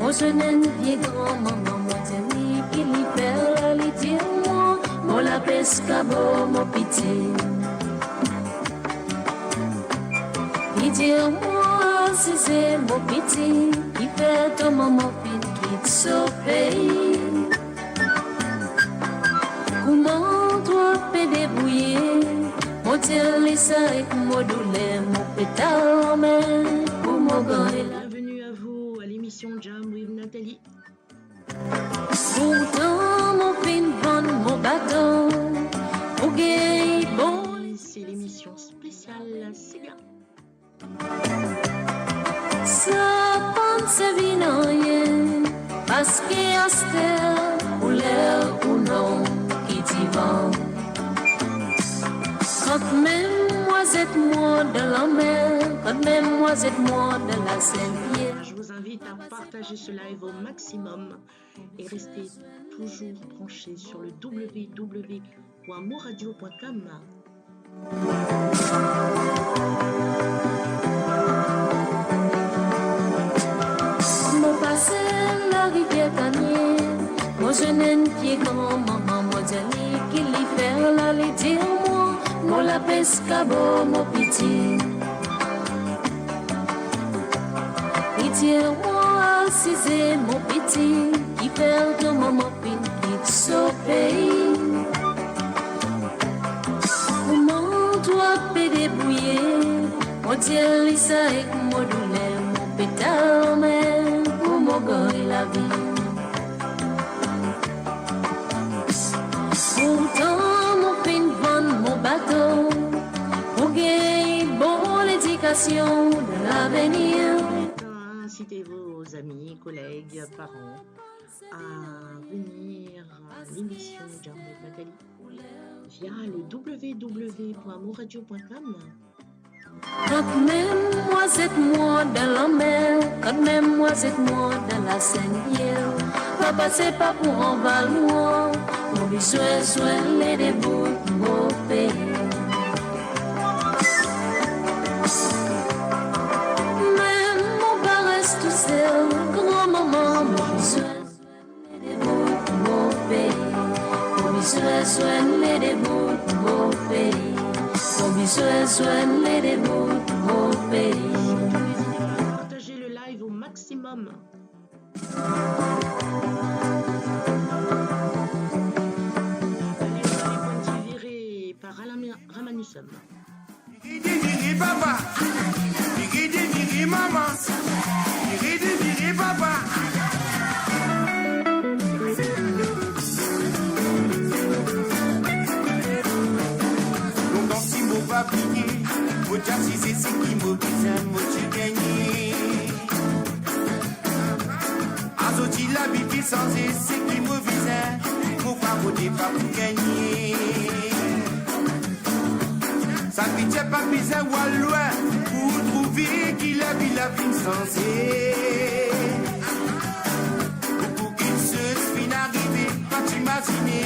Mon jeune vieux grand-maman, moi dit qu'il y perd, il dit moi, mon la pescabo, mon pitié. Il dit moi, si c'est mon pitié, qui fait ton maman fit quitte ce pays. Comment toi peux débrouiller, mon Dieu, les sacs, mon douleur, mon pétard en main, pour mon grand et la. Bienvenue à vous à l'émission Jam with Nathalie. Pourtant, mon fin vendre mon bâton, pour gagner bon. C'est l'émission spéciale Sega. Ça pense vine en rien, parce que Astel, ou l'air ou non, qui t'y vend. Quand même moi êtes moi de la mer, quand même moi êtes moi de la Seine-Pierre. Je vous invite à partager ce live au maximum et rester toujours branchés sur le www.mouradio.com. Mon passé, la rivière Canier, mon jeune pied grand-maman, mon Djali, qui l'y fait la les dire moi, mon la pescabo, mon pitié. Pitié, moi, si c'est mon pitié, qui fait de mon fin quitte ce pays. Comment toi peux débrouiller, mon Dieu, Lisa et mon douleur, mon pétard, mais pour mon gars et la vie. Pourtant, mon fin vendre mon bateau, pour gagner bon l'éducation de l'avenir. Incitez vos amis, collègues, parents à venir à l'émission Jam with Nathalie via le www.mouradio.com. Quand même moi c'est moi dans la mer, quand même moi c'est moi dans la Seine-Pierre. Papa c'est pas pour en valoir, mon besoin soit les débouts au pays. Même mon père reste tout seul, grand-maman, mon besoin soit les débouts au pays. Mon besoin soit les débouts au pays. Mon besoin soit les débouts au pays. Partagez le live au maximum. Allez, on va les points virés par Ramanussum. Diri papa, diri maman, diri papa. Donc dans si mot pas plié, au jazz c'est ce qui m'oblige, moi tu gagné. Azoti la vie sans c'est qui m'oblige, faut pas voter pas pour gagner. Ça pitié pas bizarre ou loin pour trouver qu'il a vu la vie sensée. Pour qu'il se finisse arriver, pas t'imaginer,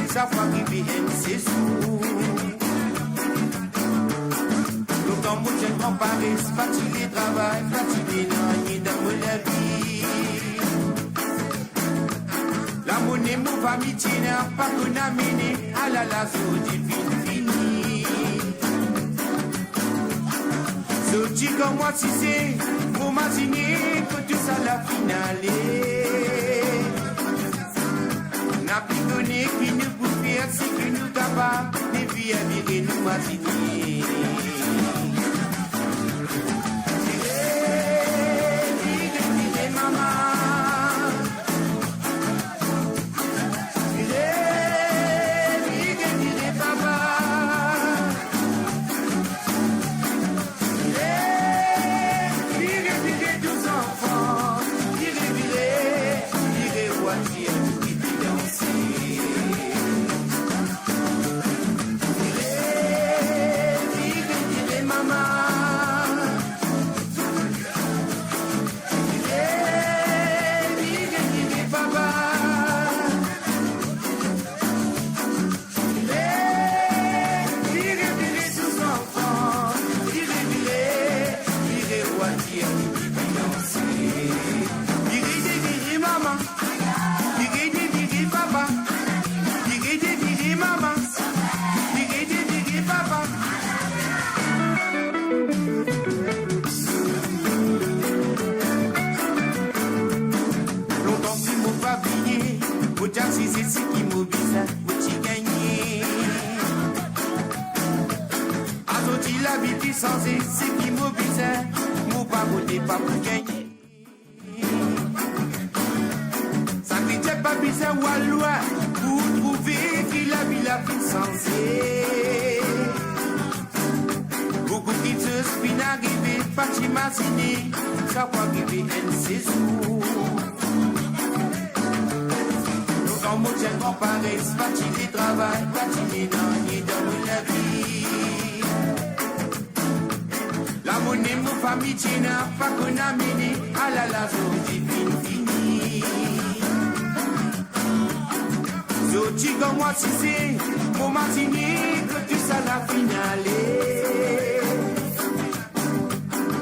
ça va arriver c'est sous. Donc dans mon jeune comparé, fatigué travail, fatigué l'année dans la vie. La monnaie m'a amitié n'a pas qu'on a mené à la lasso du fini. Sorti comme moi si c'est pour m'imaginer que tout ça la finale. N'a plus donné qui nous peut faire ce que nous capables de vie à virer nous imaginer. Maman. pas briller. Mon Jack, si c'est ce qui m'oblige, tu gagné. Azoti la vie sans c'est ce qui m'oblige, mon pas voté pas pour gagner. Ça ne pas besoin ou à loi pour trouver qu'il a mis la vie sensée. Beaucoup qui se spin arrivé, pas t'imaginer, ça va arriver un séjour. Nous en moitié comparé, c'est pas t'y travail, pas t'y dans la vie. La monnaie, mon famille, n'a pas qu'on a mené à la zone fini. Zoti comme moi si c'est mon matinée que tu sais la finale.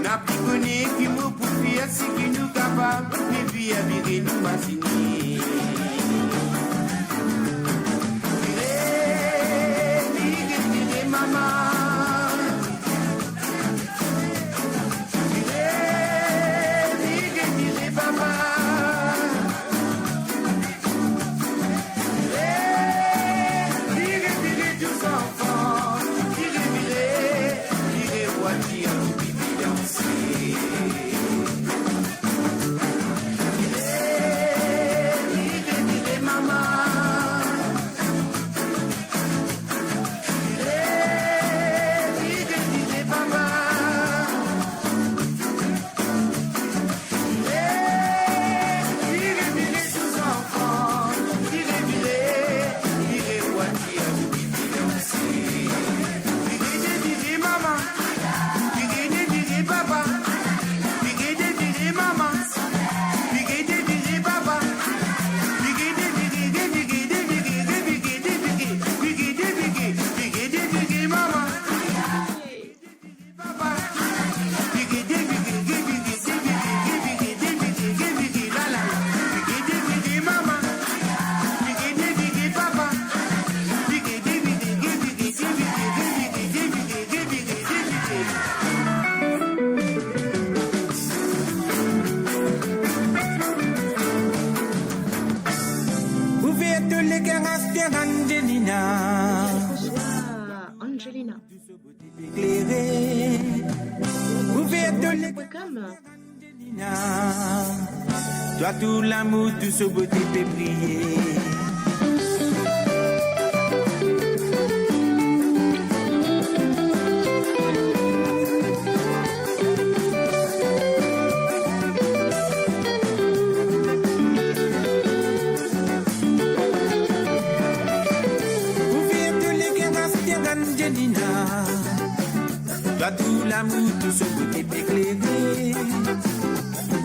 N'a plus connu qui me pour faire ce qui nous capable et puis à virer nous matinée. Virez, maman. Virez, papa. Angelina. Toi tout l'amour, tout ce beauté peut briller. Toi tout l'amour, tout ce beauté peut éclairer.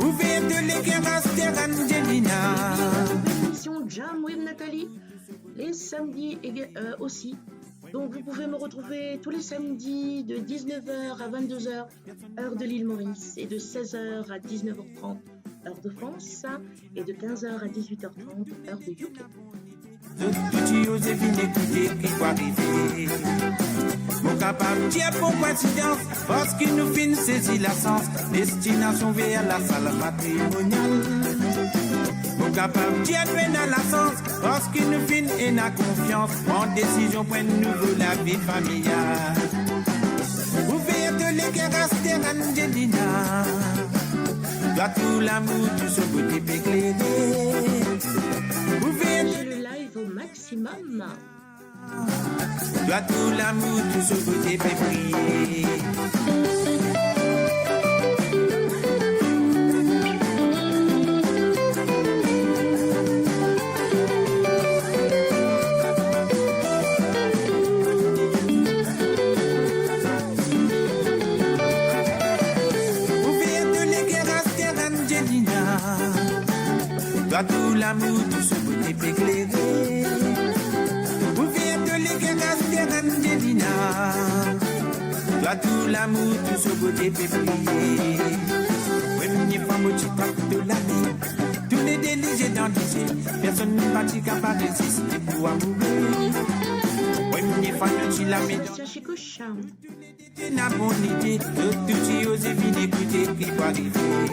Ouvert de l'éclairage Angelina. Émission Jam with Nathalie, les samedis aussi. Donc vous pouvez me retrouver tous les samedis de 19h à 22h, heure de l'île Maurice, et de 16h à 19h30, heure de France, et de 15h à 18h30, heure de UK. Tu oses venir écouter qui va arriver. Mon capable, Dieu pour coïncidence, parce qu'il nous fin saisir la sens, destination vers la salle matrimoniale. Mon capable, Dieu peine à la sens, parce qu'il nous fin et n'a confiance, en décision pour une nouvelle la vie familiale. Ouvert de l'éclairage Angelina, toi tout l'amour, tout ce beauté peut éclairer. Ouvert le live au maximum. Toi tout l'amour, tout ce côté peut briller. Ouvert de l'éclairage Angelina, toi tout l'amour, tout ce côté peut éclairer. Angelina, toi tout l'amour, tout ce beauté peut briller. Oui, mais femme au chitak de la vie, tous les délits dans le personne ne va capable de résister pour amourer. Oui, mais femme au la maison, tu n'as bonne idée, tout si osé venir écouter qui va arriver.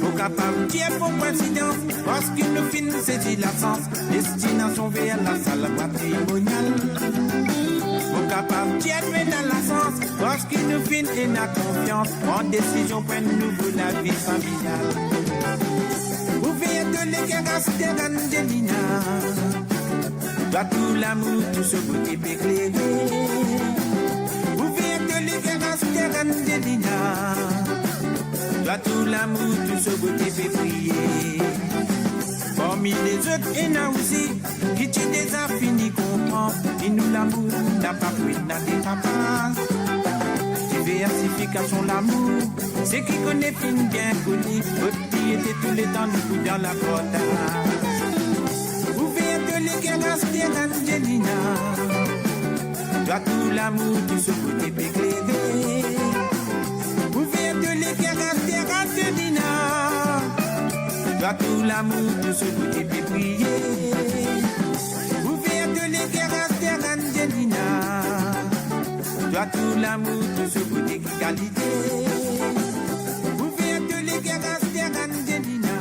Au capable, Dieu pour coïncidence, parce qu'il nous finit saisir la sens, destination vers la salle matrimoniale. Mon capable, Dieu fait dans la sens, parce qu'il nous finit et n'a confiance, en décision pour nouveau la vie familiale. Vous veillez de l'éclairage d'Angelina, doit tout l'amour, tout ce beau type éclairé. Vous veillez de l'éclairage d'Angelina, doit tout l'amour, tout ce beau type prier. Parmi les autres, il y en a aussi qui tu déjà fini comprendre. Et nous l'amour n'a pas pris n'a des papas. Diversification l'amour, c'est qui connaît fin bien connu. Petit était tous les temps nous dans la porte. Vous faites de l'éclairage d'Angelina, doit tout l'amour, tout ce côté éclairé. Vous faites de l'éclairage d'Angelina, doit tout l'amour, tout ce côté prier. Vous faites de l'éclairage d'Angelina, doit tout l'amour, tout ce côté qui qualité. Vous faites de l'éclairage d'Angelina,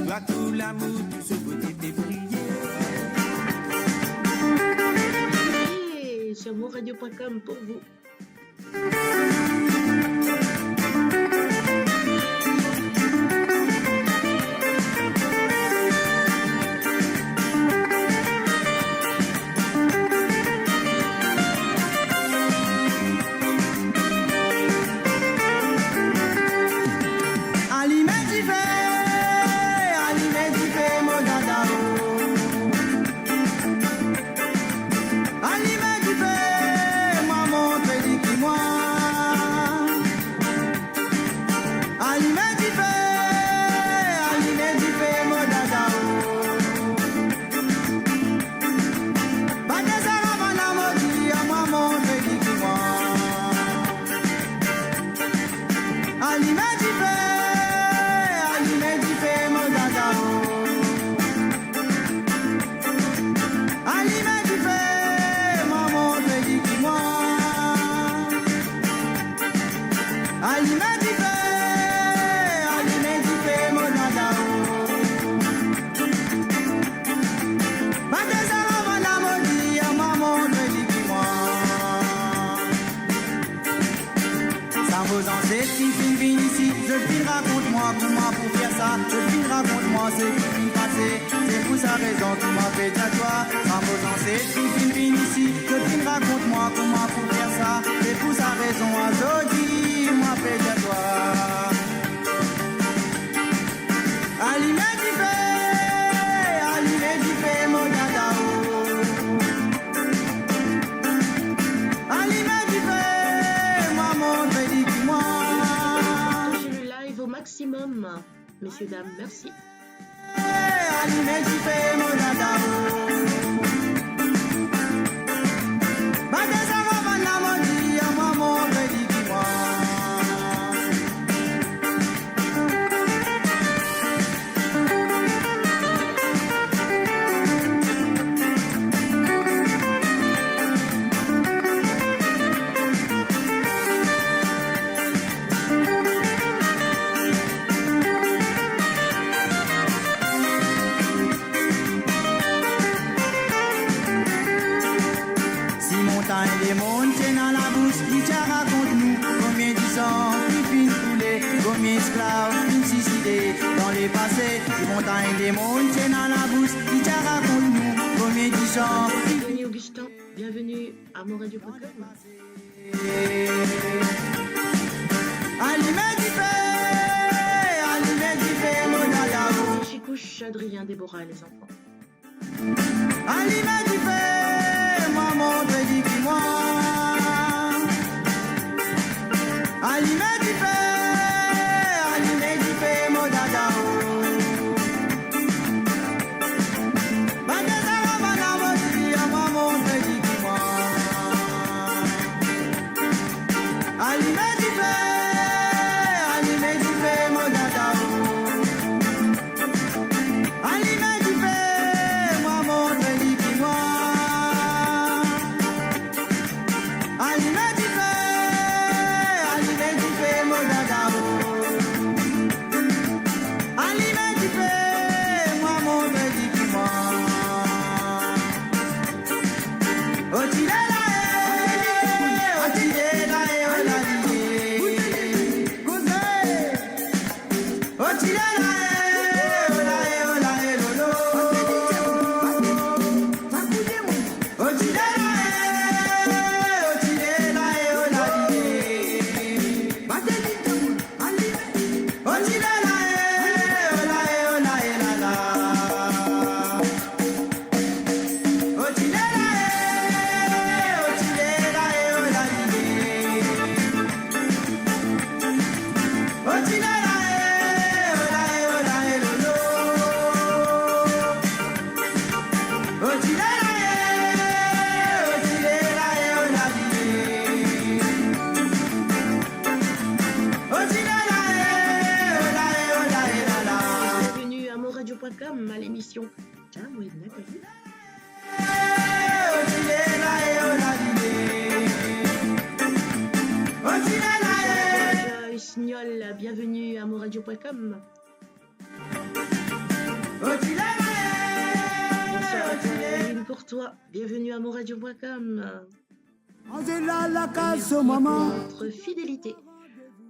doit tout l'amour, tout ce côté prier. Et sur monradio.com pour vous. Messieurs, dames, merci. Bienvenue Augustin, bienvenue à monradio.com. Chicouche, Adrien, Déborah et les enfants. À l'émission Jam with Nathalie. Signol, bienvenue à moradio.com. Bonsoir à toi, pour toi, bienvenue à moradio.com. Notre fidélité,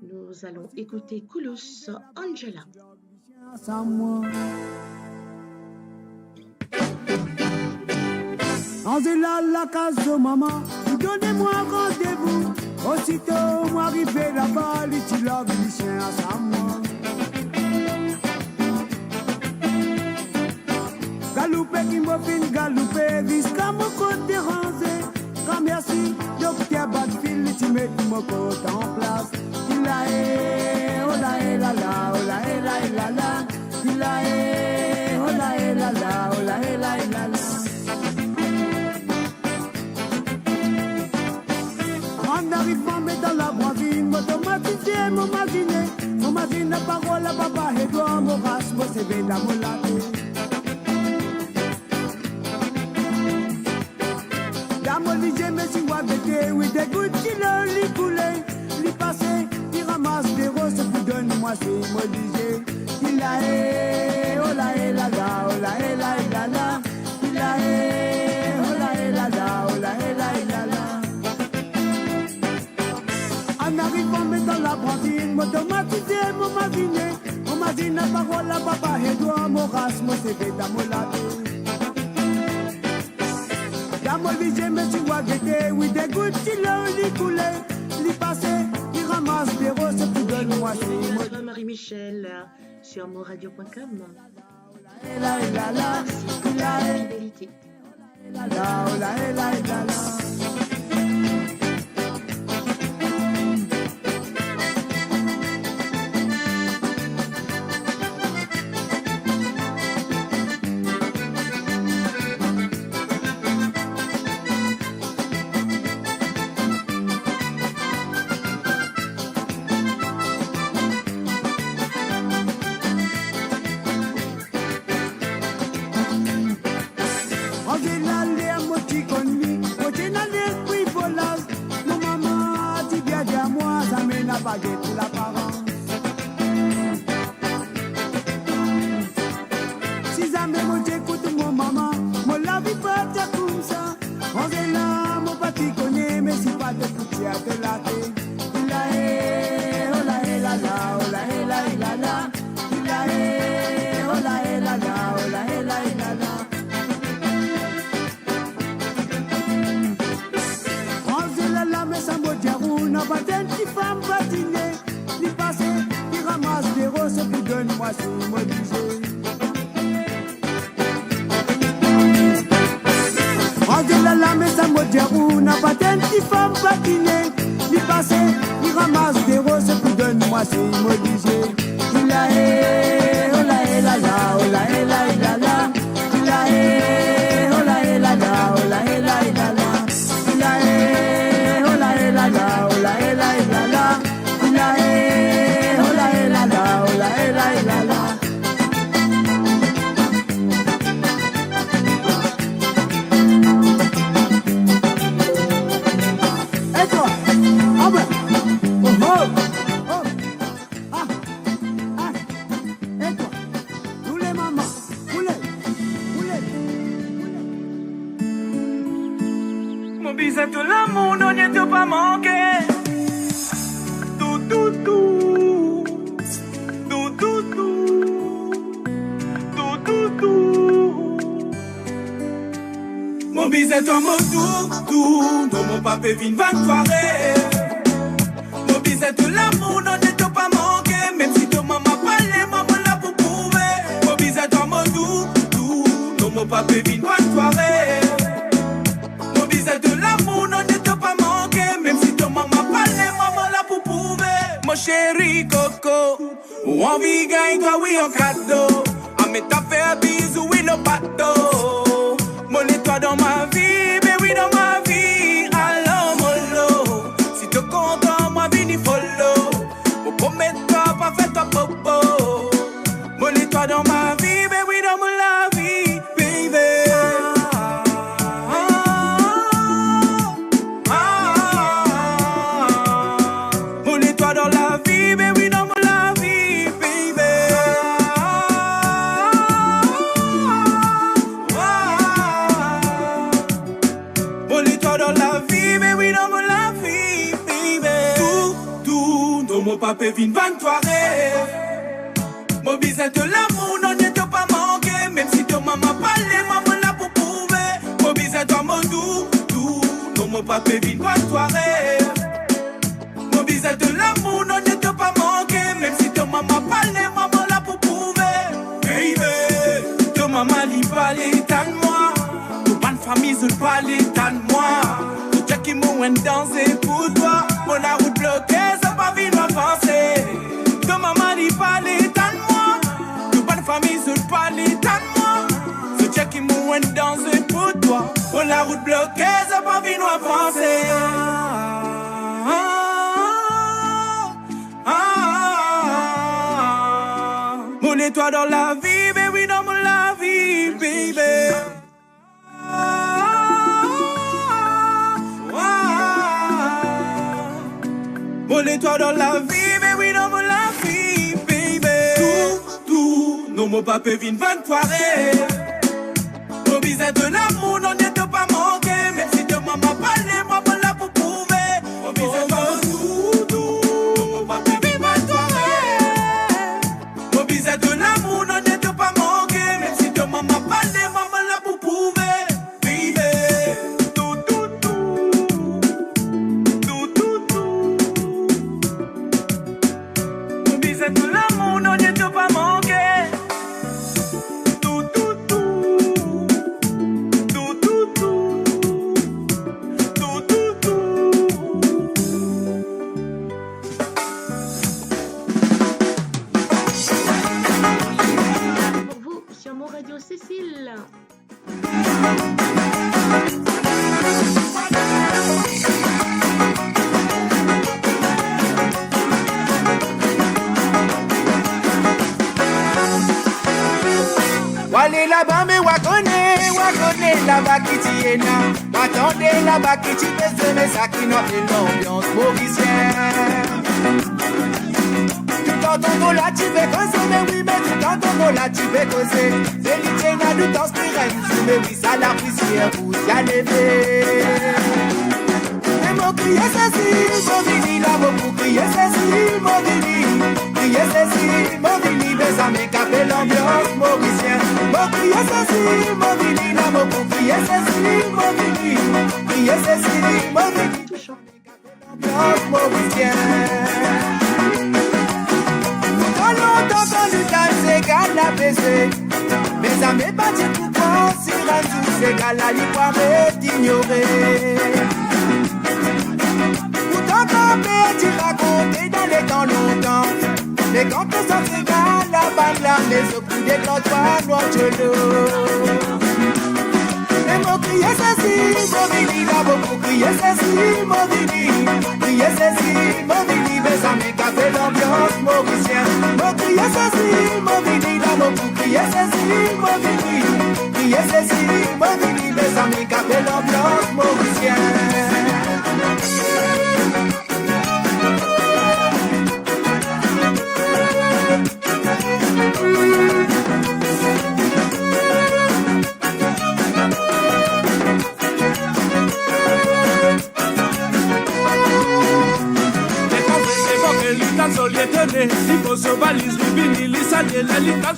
nous allons écouter Koulous Angela. Angela, la case de maman, donnez-moi rendez-vous. Aussitôt, moi arrivé là-bas, les tilogues, les chiens à sa moi. Galoupé qui me fin galoupé, jusqu'à mon côté rangé. Quand merci, docteur Badfield, tu mets mon côté en place. Il a oh la la la, oh la la la la. Il a oh la la la, oh la la la la. En arrivant mais dans la voisine, m'automatisé, mon machine, la parole à papa Edouard, mon race, mon CV dans mon latte. Dans mon lit, je me suis wabété, oui, des gouttes qui l'ont coulé, li passé, il ramasse des roses, puis donne-moi c'est mon lit. Il a oh la la la, oh la la la la. Il a oh la la la, oh la la la la. En arrivant mais dans la brandine, m'automatisé, mon machine, la parole à papa Edouard, mon race, mon CV dans mon latte. Dans mon lit, je me suis wabété, oui, des gouttes qui l'ont coulé, li passé, il ramasse des roses, puis donne-moi c'est mon lit. Marie-Michel sur moradio.com. Fidélité. Baguette l'apparence. Si jamais moi j'écoute mon maman, mon la vie pas comme ça. On est là, mon pati connaît, mais si pas de coucher à de la tête. Il a oh la la la, oh la la la la. Il a oh la la la, oh la la la la. On est là, la mais ça me diarou, n'a pas d'enfant femme patinée. Li passé, il ramasse des roses, puis donne-moi c'est mon disé. On dit la mais ça me diarou, n'a pas d'enfant femme patinée. Li passé, il ramasse des roses, puis donne-moi c'est mon disé. Il a oh la la la, oh la la la la. Il a oh la la la, oh la la la la. Il a oh la la la, oh la la la la. Il a oh la la la, oh la la la la. Et toi, ah ben, oh oh, oh, ah, ah, et toi, tous les mamans, poulet. Mon bisou tout l'amour, non n'y a pas manqué. Tout. Mobisette en mot tout, dans mon papé vine 23 Mobisette l'amour, non n'est pas manqué, même si ton maman parlait, maman là pour prouver. Mobisette en mot tout, dans mon papé vine 23 Mobisette l'amour, non n'est pas manqué, même si ton maman parlait, maman là pour prouver. Mon chéri Coco, ou envie gagne toi oui en cadeau. À mes tapés à bisous, oui le bateau. Mon étoile dans ma vie, mais oui dans ma vie. Alors mollo, si tu content, moi vini follow. Pour promettre pas, pas fait ta popo. Mon étoile dans ma vie, mais oui dans la vie, baby. Mon étoile dans la vie, mais oui dans la vie, baby. Mon étoile dans la vie, mais oui dans la vie, baby. Tout, dans mon papé vine 23 Mobisette l'amour, non n'est pas manqué, même si ton maman parlait, maman là pour prouver. Mobisette en mode tout, dans mon papé vine 23 Mobisette l'amour, non n'est pas manqué, même si ton maman parlait, maman là pour prouver. Baby, ton maman lui parlait tant de moi, ton bonne famille se parlait tant de moi. Tout ce qui m'a dansé pour toi, mon la route bloquée, ça pas vite avancer. Ton maman lui parlait tant de moi, toute bonne famille se parlait tant de moi. Ce check qui m'a dansé pour toi, mon la route bloquée, ça pas vite avancer. Mon étoile dans la vie, baby, dans la vie, baby. Mon étoile dans la vie, baby, dans la vie, baby. Tout, non, mon papé vine 23 Mobisette de l'amour, non n'est pas manqué, même si de maman parlait, maman là pour prouver. Mobisette tout, non, mon papé vine 23 Mobisette de l'amour, non n'est pas manqué, même si de maman parlait, maman là pour prouver. Baby, tout. Mobisette de l'amour, non n'est pas manqué. Pour vous, sur mon radio Cécile. Wale là-bas, mais wakone là-bas qui tienne. Attendez là-bas qui t'y pèse, mais ça qui n'a fait l'ambiance mauricienne. Tout en ton là, tu fais causer, mais oui, mais tout en ton là, tu fais causer. C'est l'Itena du temps qui règne, mais oui, ça la poussière, vous y allez. Et mon crier, c'est si, mon vini, là, mon crier, c'est si, mon vini. Crier, c'est si, mon vini, mais ça m'écape l'ambiance mauricienne. Mon crier, c'est si, mon vini, là, mon crier, c'est si, mon vini. Crier, c'est si, mon vini. Touchant. L'ambiance mauricienne. Quand longtemps qu'on lui gagne, c'est qu'à la baisser. Mais ça m'est pas dit pourquoi, si rendu, c'est qu'à la libre d'ignorer. Pourtant, quand tu raconter dans les temps longtemps, mais quand tu sens c'est qu'à la bande là, mais au coup des grands toits, noir de l'eau. Mais mon crier, c'est si, mon vini, là, mon crier, c'est si, mon vini. Crier, c'est si, mon vini, mais ça m'écape l'ambiance mauricienne. Mon crier, c'est si, mon vini, là, mon crier, c'est si, mon vini. Crier, c'est si, mon vini, mais ça m'écape l'ambiance mauricienne. Il faut se valise, il vini, il s'allie, il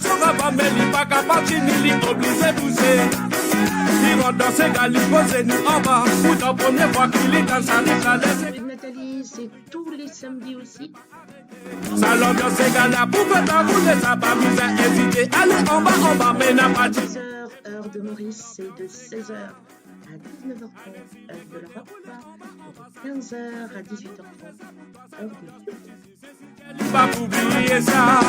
s'en va, mais il pas capable, il obligé de bouger. Il rentre dans ses gars, il pose nous en bas. Pour la première fois qu'il est dans sa laisse. Avec Nathalie, c'est tous les samedis aussi. Ça l'ambiance ces gars-là, pour faire ta route, ça pas vous a hésité. Allez en bas, mais n'a pas dit. 10h, heure de Maurice, c'est de 16h à 19h30, heure de l'Europe, et de 15h à 18h30, heure de Pas pour oublier ça.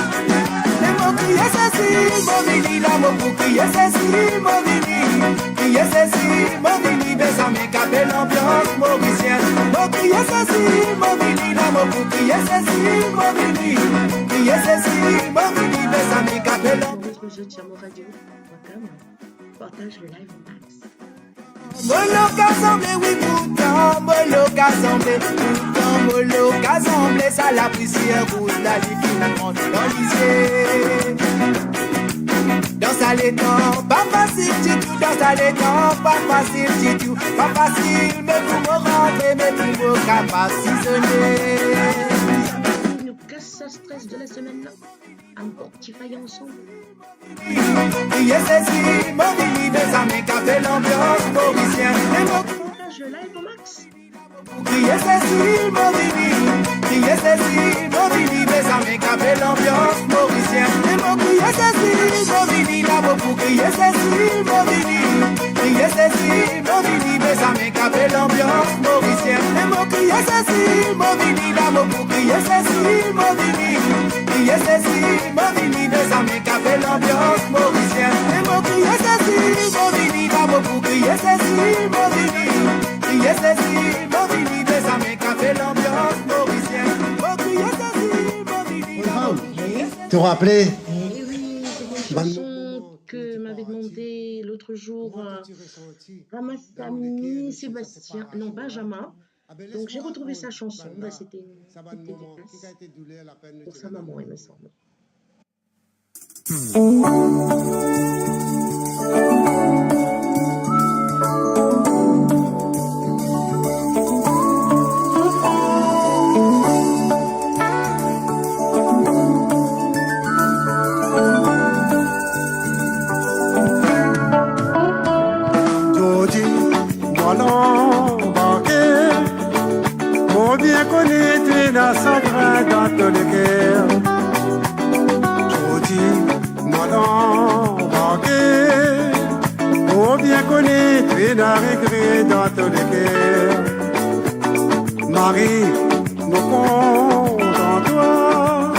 Les mots criés Cécile, Movili, la mot pour crier Cécile, Movili. Crier Cécile, Movili, mais ça m'écape l'ambiance mauricienne. Mots criés Cécile, Movili, la mot pour crier Cécile, Movili. Crier Cécile, Movili, mais ça m'écape l'ambiance. Maurice Roger, Tchamo-Radio.com, partage le live en max. Molo Kazamblé, oui pourtant, Molo Kazamblé, pourtant, Molo Kazamblé, ça la poussière rouge, la vie finalement dans l'isier. Dans sa l'étang, pas facile du tout, dans sa l'étang, pas facile du tout, pas facile, mais pour me rentrer, mais pour me capaciter. Nous casse ce stress de la semaine là, un bon petit faille ensemble. Yes, c'est Movili, mais ça m'écape l'ambiance mauricienne. Partage le live au max. Crier Cécile, Movili, crier Cécile, Movili, mais ça m'écape l'ambiance mauricienne. Les mots crier Cécile, Movili, la mot pour crier Cécile, Movili, crier Cécile, Movili, mais ça m'écape l'ambiance mauricienne. Les mots crier Cécile, Movili, la mot pour crier Cécile, Movili, crier Cécile, Movili, mais ça m'écape l'ambiance mauricienne. Les mots crier Cécile, Movili, la mot pour crier Cécile, Movili. Crier Cécile, Movili, mais ça m'écape l'ambiance mauricienne. Oh, crier Cécile, Movili, la mot. Te rappeler Eh oui, c'est une chanson que m'avait demandé l'autre jour Ramassami Sébastien, non Benjamin. Donc j'ai retrouvé sa chanson, bah, c'était une petite dédicace pour sa maman, il me semble. Bien connu, tu es dans sa grain dans ton cœur. Jodi, moi l'embarqué. Oh, bien connu, tu es dans regret dans ton cœur. Marie, nous comptons en toi.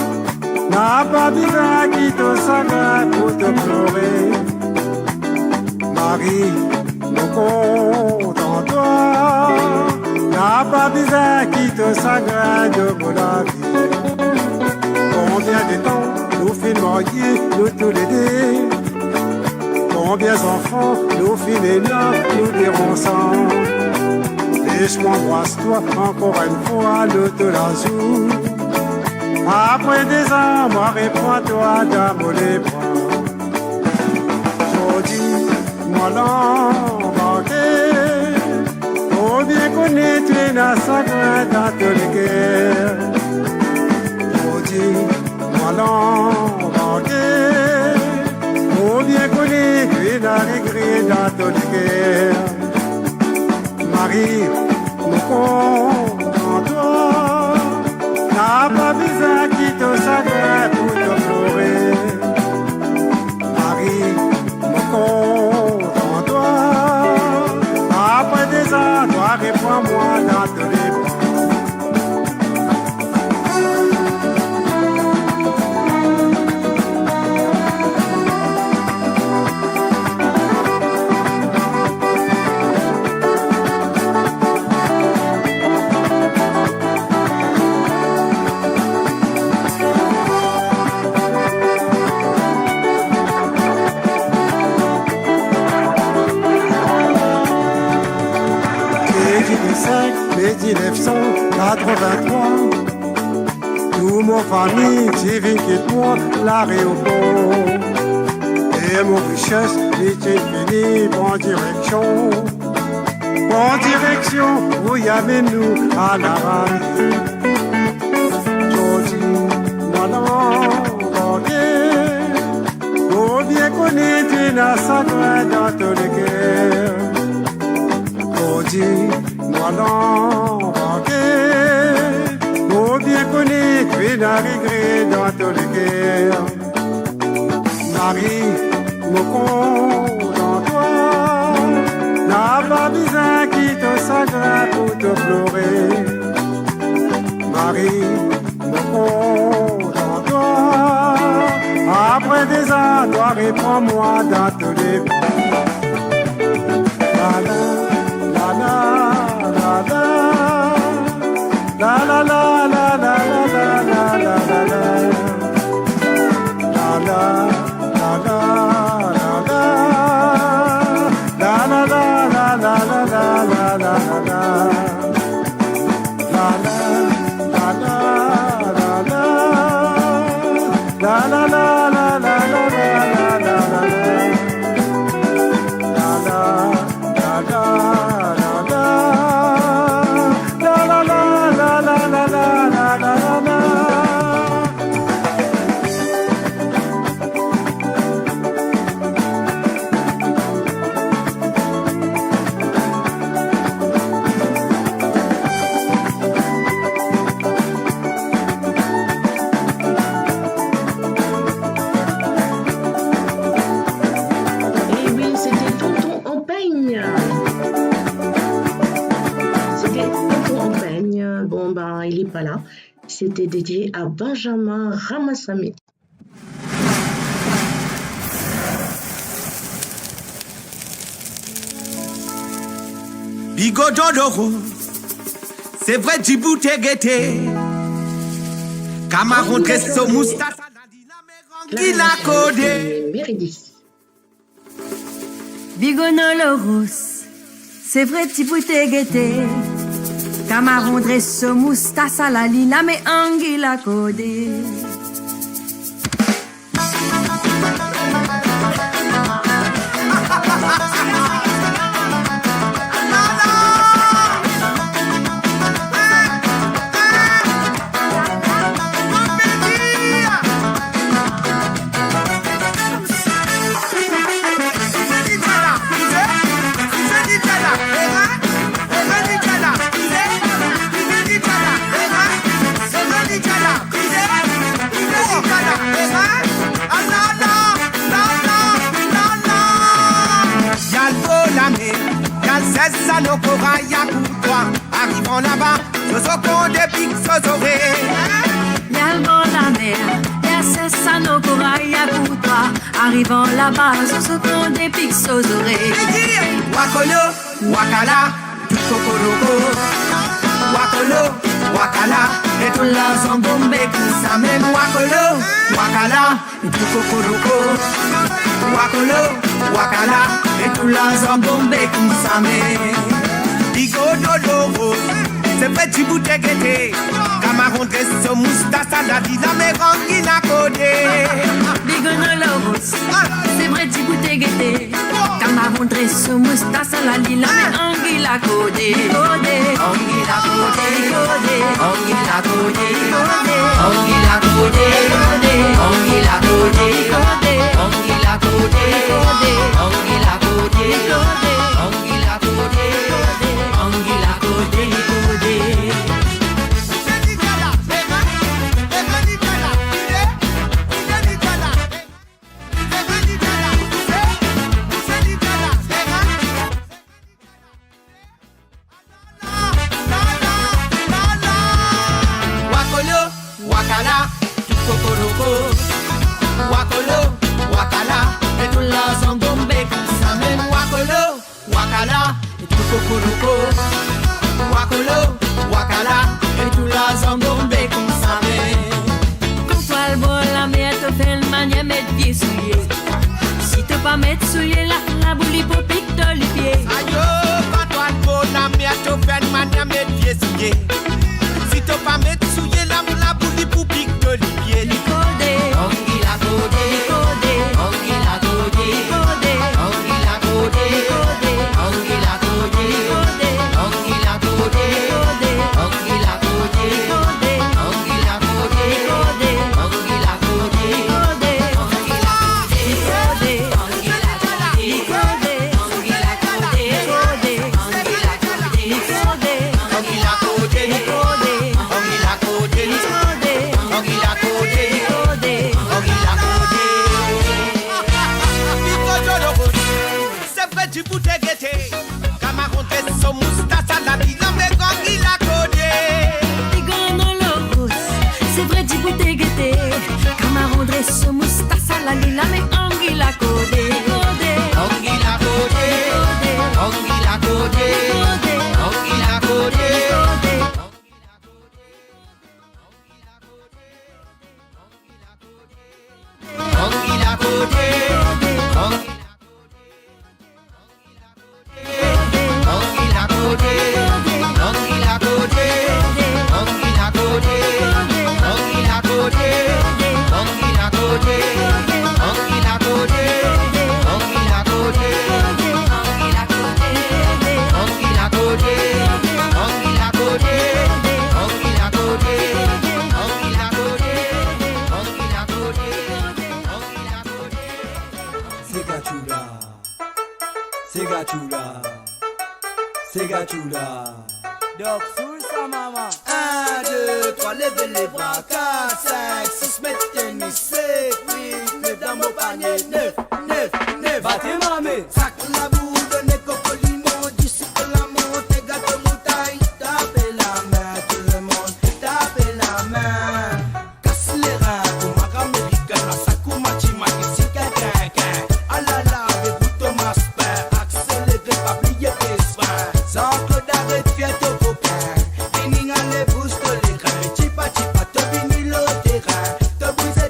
N'a pas besoin qui te s'agresse pour te pleurer. Marie, nous comptons en toi. N'a pas besoin qui te s'agresse de mon vie. Combien de temps nous filons mariés, nous tous les deux. Combien d'enfants nous filons là, nous dirons ensemble. Laisse-moi embrasse-toi encore une fois, nous te la joue. Après des ans, moi réponds-toi dans mon bras. Jodi, moi l'embarqué. Oh, bien connu, tu es dans sa grain dans ton cœur. Jodi, moi l'embarqué. Oh, bien connu, tu es dans les grilles dans ton cœur. Marie, nous comptons en toi. N'a pas besoin qui te s'agresse pour te pleurer. Marie, nous comptons en toi. Après des ans, toi réponds-moi dans ton bras. Mais 1983, tout mon famille, j'ai vécu moi l'aéroport. Et mon richesse était fini, bonne direction, où y avait nous à la radio. Jodi, moi l'embarqué, oh bien connu. connu d'une sacrée dans tous les cœurs. Cody, moi l'embarquer, oh bien connu d'une regret dans tous les cœurs. Marie, mon compte en toi, n'a pas besoin qui te sacré pour te pleurer. Marie, mon compte en toi, après des ans, toi réponds-moi dans tous les la la la la la la la la la la la la la la Et oui, c'était Tonton en peigne. C'était Tonton en peigne. Bon, ben, il est pas là. C'était dédié à Benjamin Ramassamé. Bigodo d'oro, c'est vrai Djibouti guetté. Cameroun Dresso Moustafa, qui l'a codé. Méridis. Bigonolorus, c'est vrai Djibouti guetté. Cameroun Dresso Moustafa, la lila mais anguilla codé. Sanokora Yakoutwa, arrivons là-bas, Sosoko des pics Sosore. Yalbo la mer, y'a Sanokora Yakoutwa, arrivant là-bas, Sosoko des pics Sosore. Wakolo, Wakala, Tukokoroko. Wakolo, Wakala, et tout la zambombe ça même Wakolo, Wakala, Tukokoroko. Wakolo, Wakala, et tout la zambombe ça même. Bigodo, c'est vrai Djibouti guetté. Cameroun Dresso Moustafa, la visa mais rangi la codé. Bigonolorus, c'est vrai Djibouti guetté. Cameroun Dresso Moustafa, la lila mais anguilla codé. Anguilla codé, anguilla codé, anguilla codé, anguilla codé, anguilla codé, anguilla codé, anguilla codé, anguilla codé, codé. Wakolo, Wakala, Tukokoroko. Wakolo, Wakala, et tout la zambombe ça même Wakolo, Wakala, et Tukokoroko. Wakolo, Wakala, et tout la zambombe ça même. Quand toi le bol, la mer te fait le manier mettre pied souillé. Si te pas mettre souillé, la boule pour pique de les pieds. Ayo, quand toi le beau, la mienne te fait le manier mettre pied souillé. Si te pas mettre souillé, la boule pour pique de l'olivier. Codé, Anguilla codé, Anguilla codé, Anguilla codé, Anguilla codé, Anguilla codé, Anguilla codé, Anguilla codé, Anguilla codé, la lila me anguila code. Anguila code. Anguila code. Anguila code. Anguila code. Anguila code. Anguila code. Anguila code. Anguila code. Anguila code. Anguila code. Anguila code. Anguila code. Anguila code. Anguila code. Anguila code. Anguila code. Anguila code. Anguila code. Sega chula. Sega chula. Sega chula. Donc sous sa maman. 1, 2, 3, levez les bras. 4, 5, 6, mettez une 7, 8, 9 dans mon panier. 9, 9, 9. Battez mamé. Sac la boue, donnez cocolimon. Du sucre, la montée, gâteau, moutaille. Tapez la main, tout le monde. Tapez la main. Casse les reins, pour ma américaine. La sacouma, chimaki, si quelqu'un. Ah là là, les bouts Thomas Père. Accélérez, pas plier tes soins. Sans que d'arrêt, fier ton copain. Bining à les boosts, les reins. Chipa, chipa, te bini le terrain. Te bousez,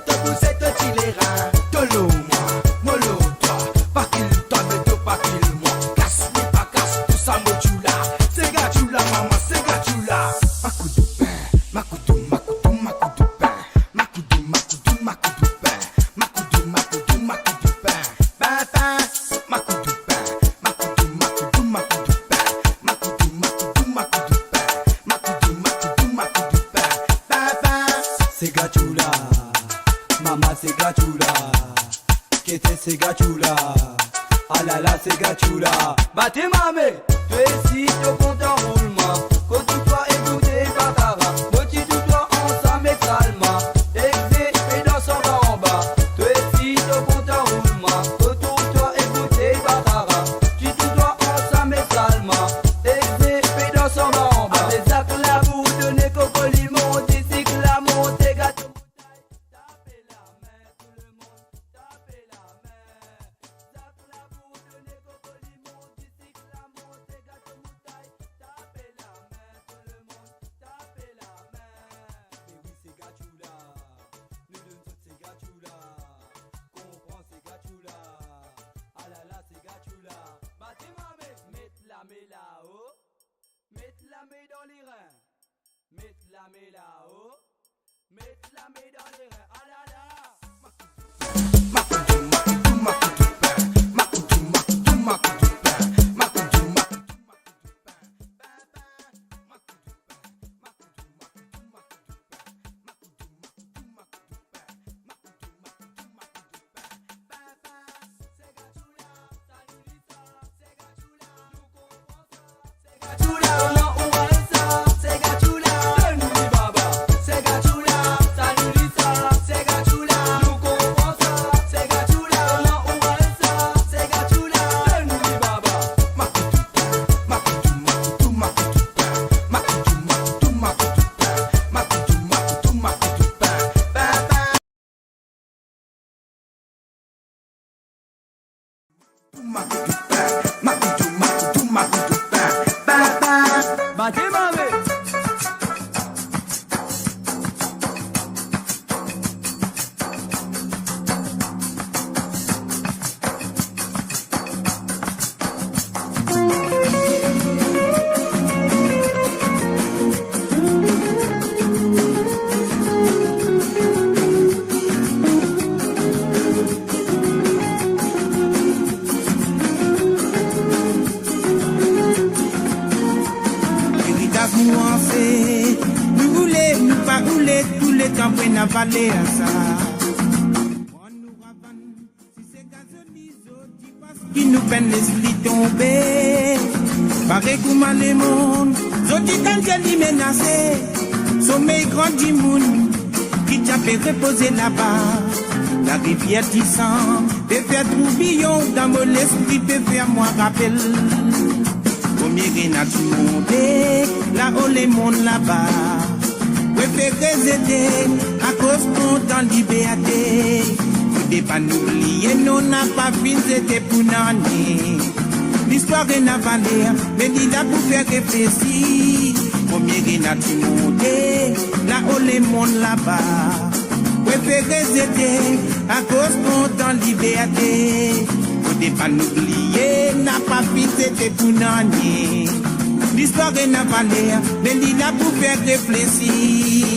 te ti les reins. Te l'eau, moi, mollo, toi. Pas qu'il tombe, te pas qu'il moi. Casse, oui, pas casse, tout ça, mo chula. C'est gars chula, maman, c'est gars chula. Makoudou pain, makoudou, makoudou, makoudou pain. Makoudou, makoudou, makoudou pain. Makoudou, makoudou, makoudou pain. Pain, pain, makoudou pain. Makoudou, makoudou, makoudou pain. Makoudou, makoudou, makoudou pain. Makoudou, makoudou, makoudou pain. Pain, pain. Sega chula. Mama sega chula. Kete sega chula. Ah là là sega chula. Battez mamé. Tu es ici, tu comptes en roulement. Quand tu dois écouter Batara. Moitié du doigt ensemble et calma. Exé et dans son bas en bas. Tu es ici, tu comptes en roulement. Quand tu dois écouter Batara. Tu dois ensemble et calma. Exé et dans son bas en bas. Les sacs la boue de nez coco limon. Des cycles la montée gâteau. Tapez la main, tout le monde. Tapez la main. Sac la boue de nez coco limon. Des cycles la montée gâteau moutaille. Tapez la main, tout le monde. Tapez la main. Mais oui, c'est gachula. Nous donne toutes ces gachula. Comprends ces gachula. Ah là là, c'est gachula. Battez mamé. Mettez la main là-haut. Mettez la main dans les reins. Mettez la main là-haut. Mettez la main dans les reins. Ah là là. Makoudou, makoudou, makoudou pain. Makoudou, makoudou, makoudou pain. Makoudou, makoudou, makoudou pain. Pain, pain. Makoudou pain. Makoudou, makoudou, makoudou pain. Makoudou, makoudou, makoudou pain. Makoudou, makoudou, makoudou pain. Pain, pain. C'est gachula. Ça nous dit ça. C'est gachula. Nous comprends ça. C'est gachula. Non, on va ça. C'est gachula. Nous dit baba. C'est gachula. Ça nous dit ça. C'est gachula. Nous comprends ça. C'est gachula. Non, on va ça. C'est gachula. Nous dit baba. Makoudou pain. Makoudou, makoudou, makoudou pain. Makoudou, makoudou, makoudou pain. Makoudou, makoudou, makoudou pain. Pain, pain. Makoudou pain. Makoudou, makoudou, makoudou pain. Pain, pain. Battez mamé. Héritage nuancé, nous rouler, nous pas rouler, tous les temps pour n'a pas les hasards. On nous ravane, si c'est gazolizo, tu penses qu'il nous peine l'esprit tombé. Pareil comme les mondes, zoti d'Angeli menacé, sommeil grand du monde, qui t'a fait reposer là-bas. La rivière tissant, peut faire tourbillon dans mon esprit, peut faire moi rappel. Premier nature montée, là où les mondes là-bas. Préférez aider, à cause qu'on dans liberté. Faut pas n'oublier, non, n'a pas fini, c'était pour n'année. L'histoire est n'a valeur, mais il a pour faire réfléchir. Combien il a tu monté, là où les mondes là-bas. Préférez aider, à cause qu'on t'en liberté. Faut pas n'oublier, n'a pas fini, c'était pour n'année. L'histoire est n'a valeur, mais il a pour faire réfléchir.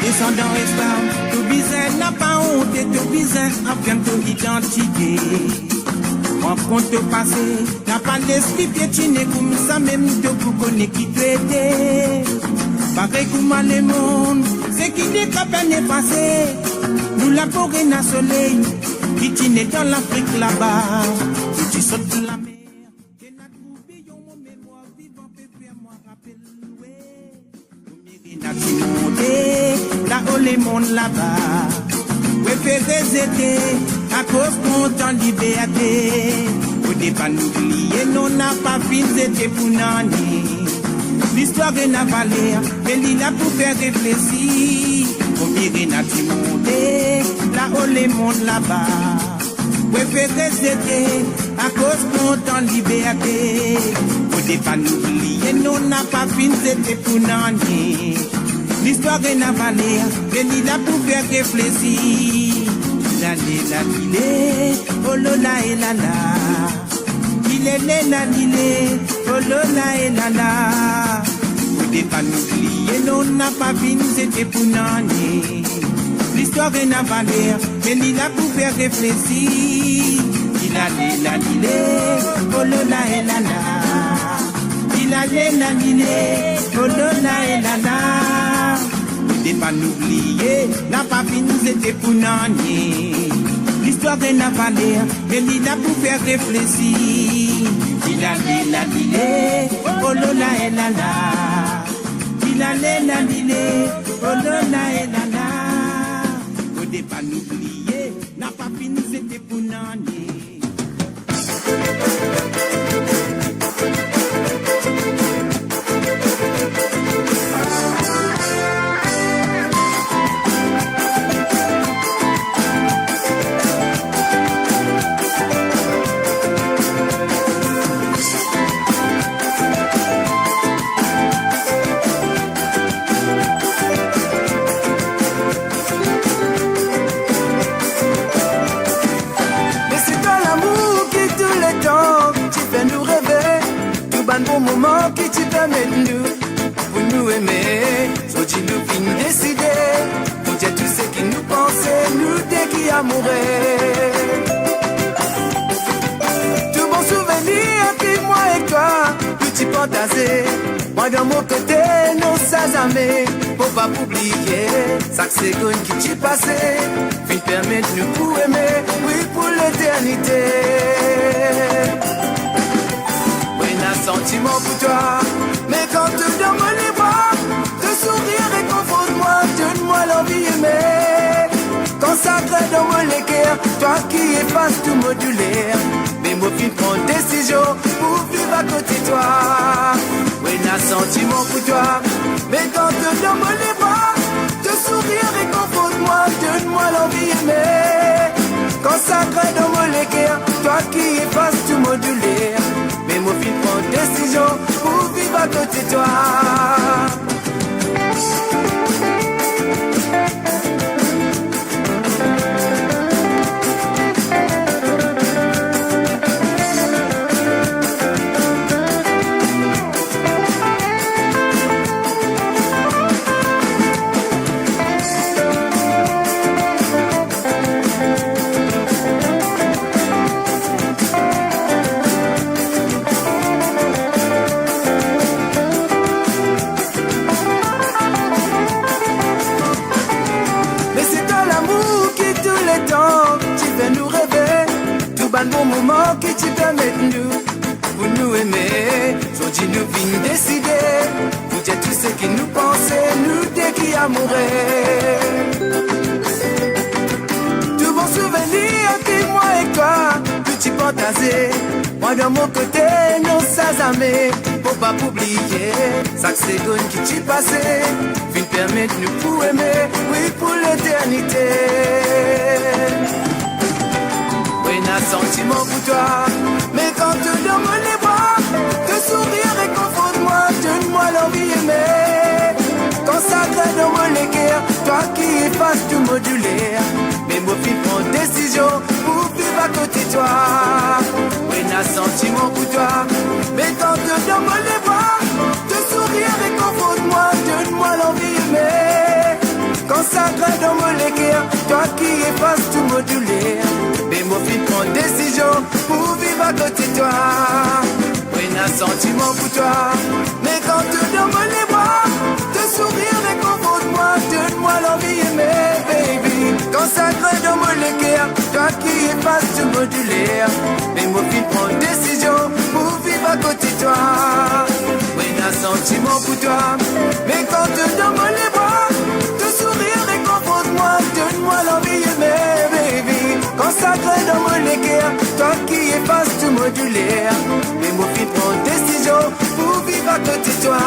Descendant esclave, tout bizarre n'a pas honte et tout bizarre affirme ton identité. En compte au passé, n'a pas l'esprit piétiné comme ça même de vous connaître qui traité. Pareil comme le monde, c'est qui n'est qu'à peine passé. Nous la forêt n'a soleil, qui tient dans l'Afrique là-bas. Tu sautes la mer, qui n'a trouvé mon mémoire vivant, fait moi rappel. Là où les mondes là-bas, préférez aider à cause qu'on t'en liberté. Faut pas n'oublier, non, n'a pas fini, c'était pour n'année. L'histoire est n'a valeur, mais il a pour faire réfléchir. Combien il a tu monté, là où les mondes là-bas. Préférez aider à cause qu'on t'en liberté. Faut pas n'oublier, non, n'a pas fini, c'était pour n'année. L'histoire est n'a valeur, mais il a pour faire réfléchir. La lile, oh lola et la la. Il est la lile, oh lola et la la. Faut pas n'oublier, non, n'a pas fini, c'était pour n'année. L'histoire est n'a valeur, mais il a pour faire réfléchir. Il a la lile, oh lola et la la. Il a la lile, oh lola et la la. Faut pas n'oublier, n'a pas fini, c'était pour n'année. L'histoire est n'a valeur, mais il a pour faire réfléchir. Il a la lile, oh lola et la la. Il a la lile, oh lola et la la. Faut pas n'oublier, n'a pas fini, c'était pour n'année. Bon moment qui te permet nous, pour nous aimer, so tu nous fin décider, pour dire tout ce qui nous pensait, nous dès qui amourait. Tout bon souvenir qui moi et toi, petit fantasé, moi dans mon côté, non sans amer, pour pas oublier, chaque seconde qui t'est passé, fin permet nous pour aimer, oui pour l'éternité. Sentiment pour toi, mais quand tu donnes les bras, te sourire réconforte-moi, donne-moi l'envie d'aimer. Consacré dans mon cœur, toi qui effaces tout modulaire, mes mots qui prennent décision pour vivre à côté de toi. Oui, un sentiment pour toi, mais quand tu donnes les bras, te sourire réconforte-moi, donne-moi l'envie d'aimer. Consacré dans mon cœur, toi qui effaces tout modulaire. Mais mon fils prend décision pour vivre à côté de toi. Un bon moment qui te permet nous, pour nous aimer, so tu nous viens décider, pour qui nous pensait, nous dès qui amourait. Tout bon souvenir entre moi et toi, petit fantasé. Moi de mon côté, non sans amer, faut pas oublier. Chaque seconde qui t'y passait, fin permettre nous pour aimer, oui pour l'éternité. Oui, n'a sentiment pour toi, mais quand tu donnes les bras, te sourire réconforte-moi, donne-moi l'envie aimer. Consacré dans mon équerre, toi qui effaces tout moduler. Mais mon fils prend décision pour vivre à côté de toi. Oui, n'a sentiment pour toi, mais quand tu donnes les bras, te sourire réconforte-moi, donne-moi l'envie aimer. Consacré dans mon équerre, toi qui effaces tout moduler. Mais mon fils prend décision pour vivre à côté de toi. Oui, n'a sentiment pour toi, mais quand tu donnes les bras, te sourire réconforte-moi, donne-moi l'envie aimer, baby. Consacré dans mon équerre, toi qui effaces tout moduler. Mais mon fils prend décision pour vivre à côté de toi. Oui, n'a sentiment pour toi, mais quand tu donnes les bras, te sourire réconforte-moi, donne-moi l'envie aimer, baby. Consacré dans mon équerre, toi qui effaces tout moduler. Mais mon fils prend décision pour vivre à côté de toi.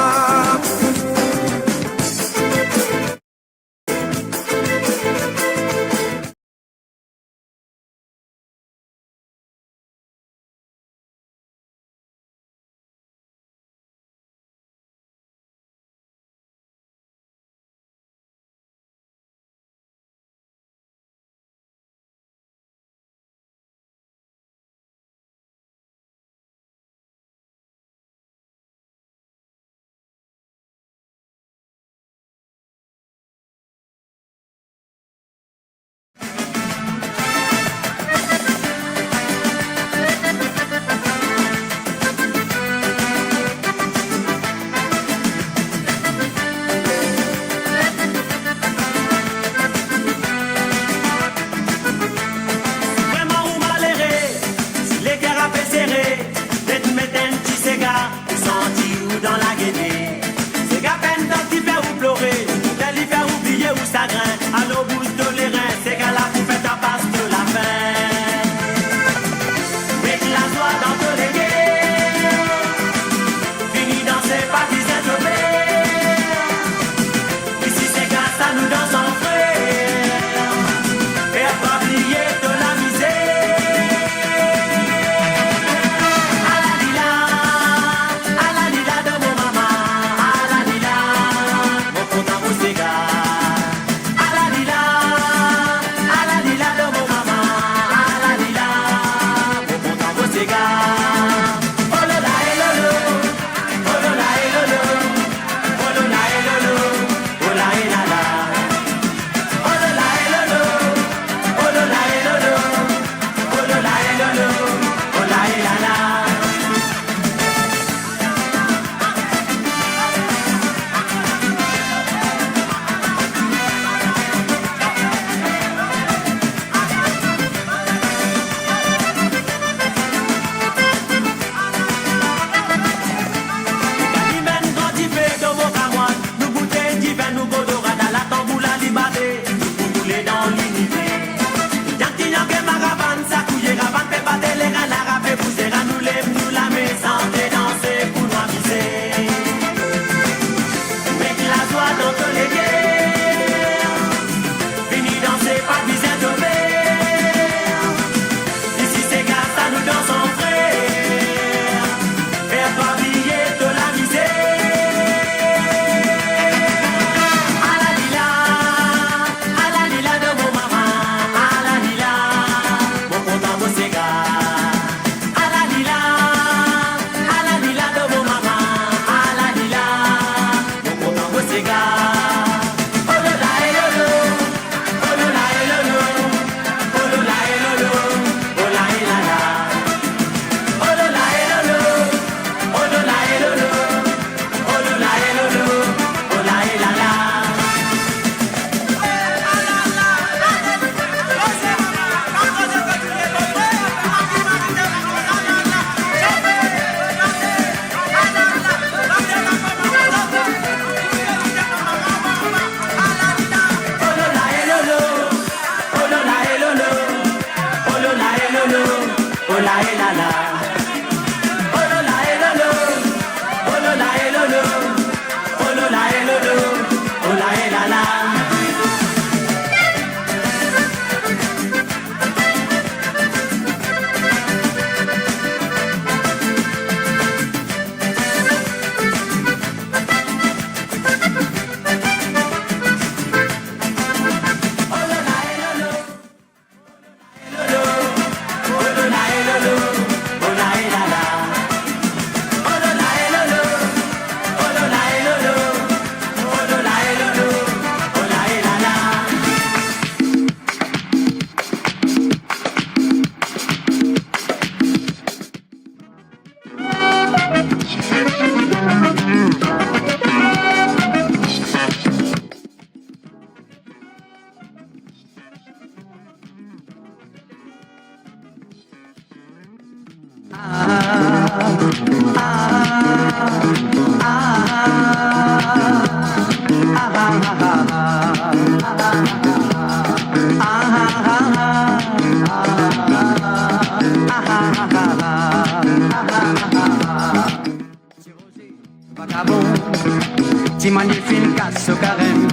ti magnifique casse au carême.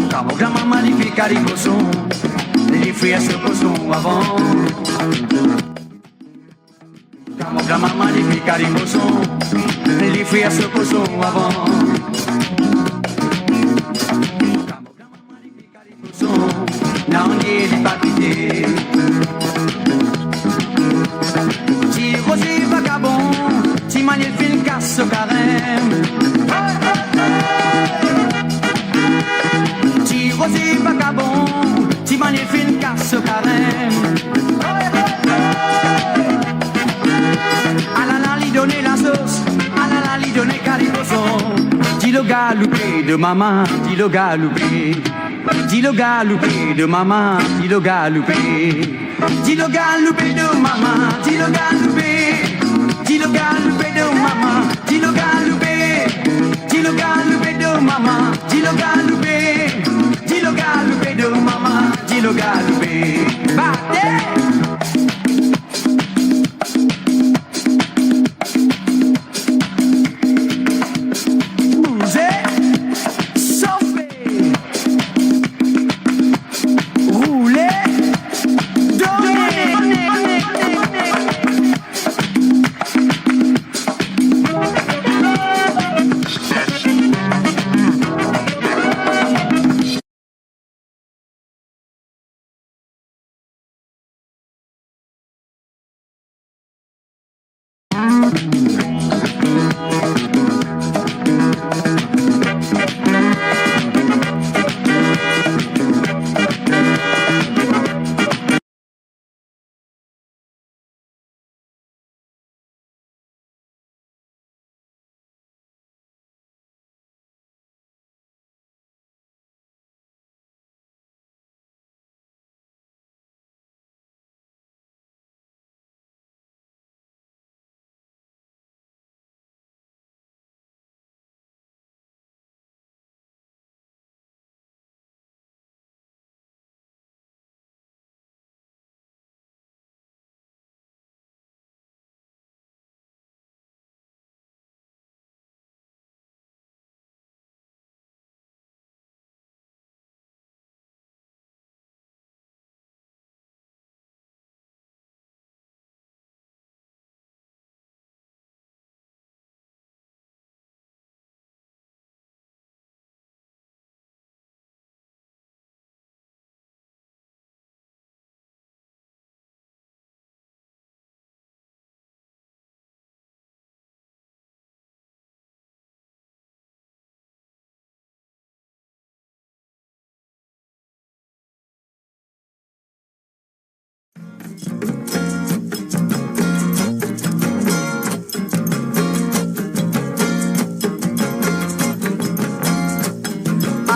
Car mon grand-maman li fit caricoson, li frères se coson avant. Car mon grand-maman li fit caricoson, li frères se coson avant. Car mon grand-maman li fit caricoson, n'angué li pas quitté. Ti rosé vagabond, ti magnifique casse au carême. Ti rosé vagabond, ti magnifique casse au carême. Alala li donner la sauce, alala li donner caricoson. Dis le galoupé de maman, dis le galoupé. Dis le galoupé de maman, dis le galoupé. Dis le galoupé de maman, dis le galoupé. Dis le galoupé de maman, dis le galoupé. Dis le galoupé de maman, dis le galoupé. Dis le galoupé de maman, dis le galoupé. Battez!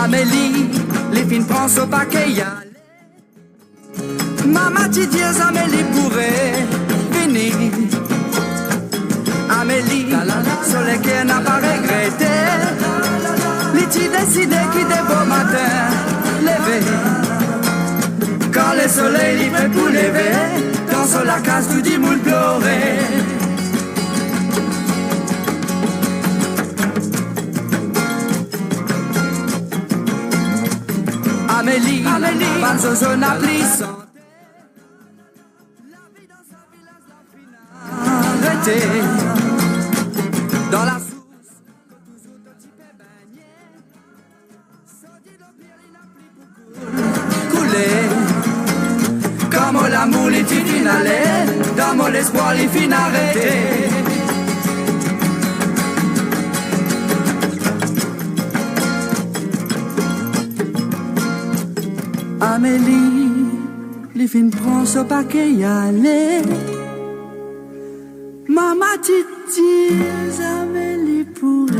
Amélie, les filles pensent au paquet y aller. Maman ti dis Amélie pourrait venir. Amélie, sur lesquels n'a pas regretté. L'iti décidé qui des beaux matins lever. Quand le soleil il fait pour lever, dans la case du dimoule pleurer. Amélie, pas de zone à plisson. La vie dans sa village, la finale. Arrêtez. Dans la source, toujours de type baigné. Sorti de pierre, il n'a plus beaucoup coulé. Comme l'amour, les filles finales. Dans mon espoir, les filles arrêtées. Amélie, les filles prend ce paquet y aller. Maman titi, Amélie pourrait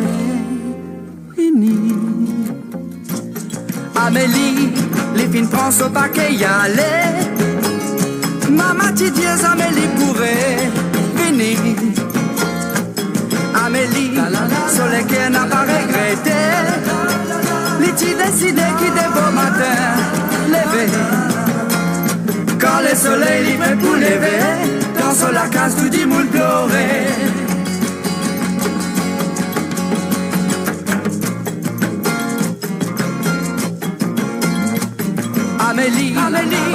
finir. Amélie, les filles prend ce paquet y aller. Maman titi, Amélie pourrait finir. Amélie, sur lesquels n'a pas regretté. L'iti décidé qui des beaux matins lever. Quand le soleil il fait pour lever, dans la case du dimoule pleurer.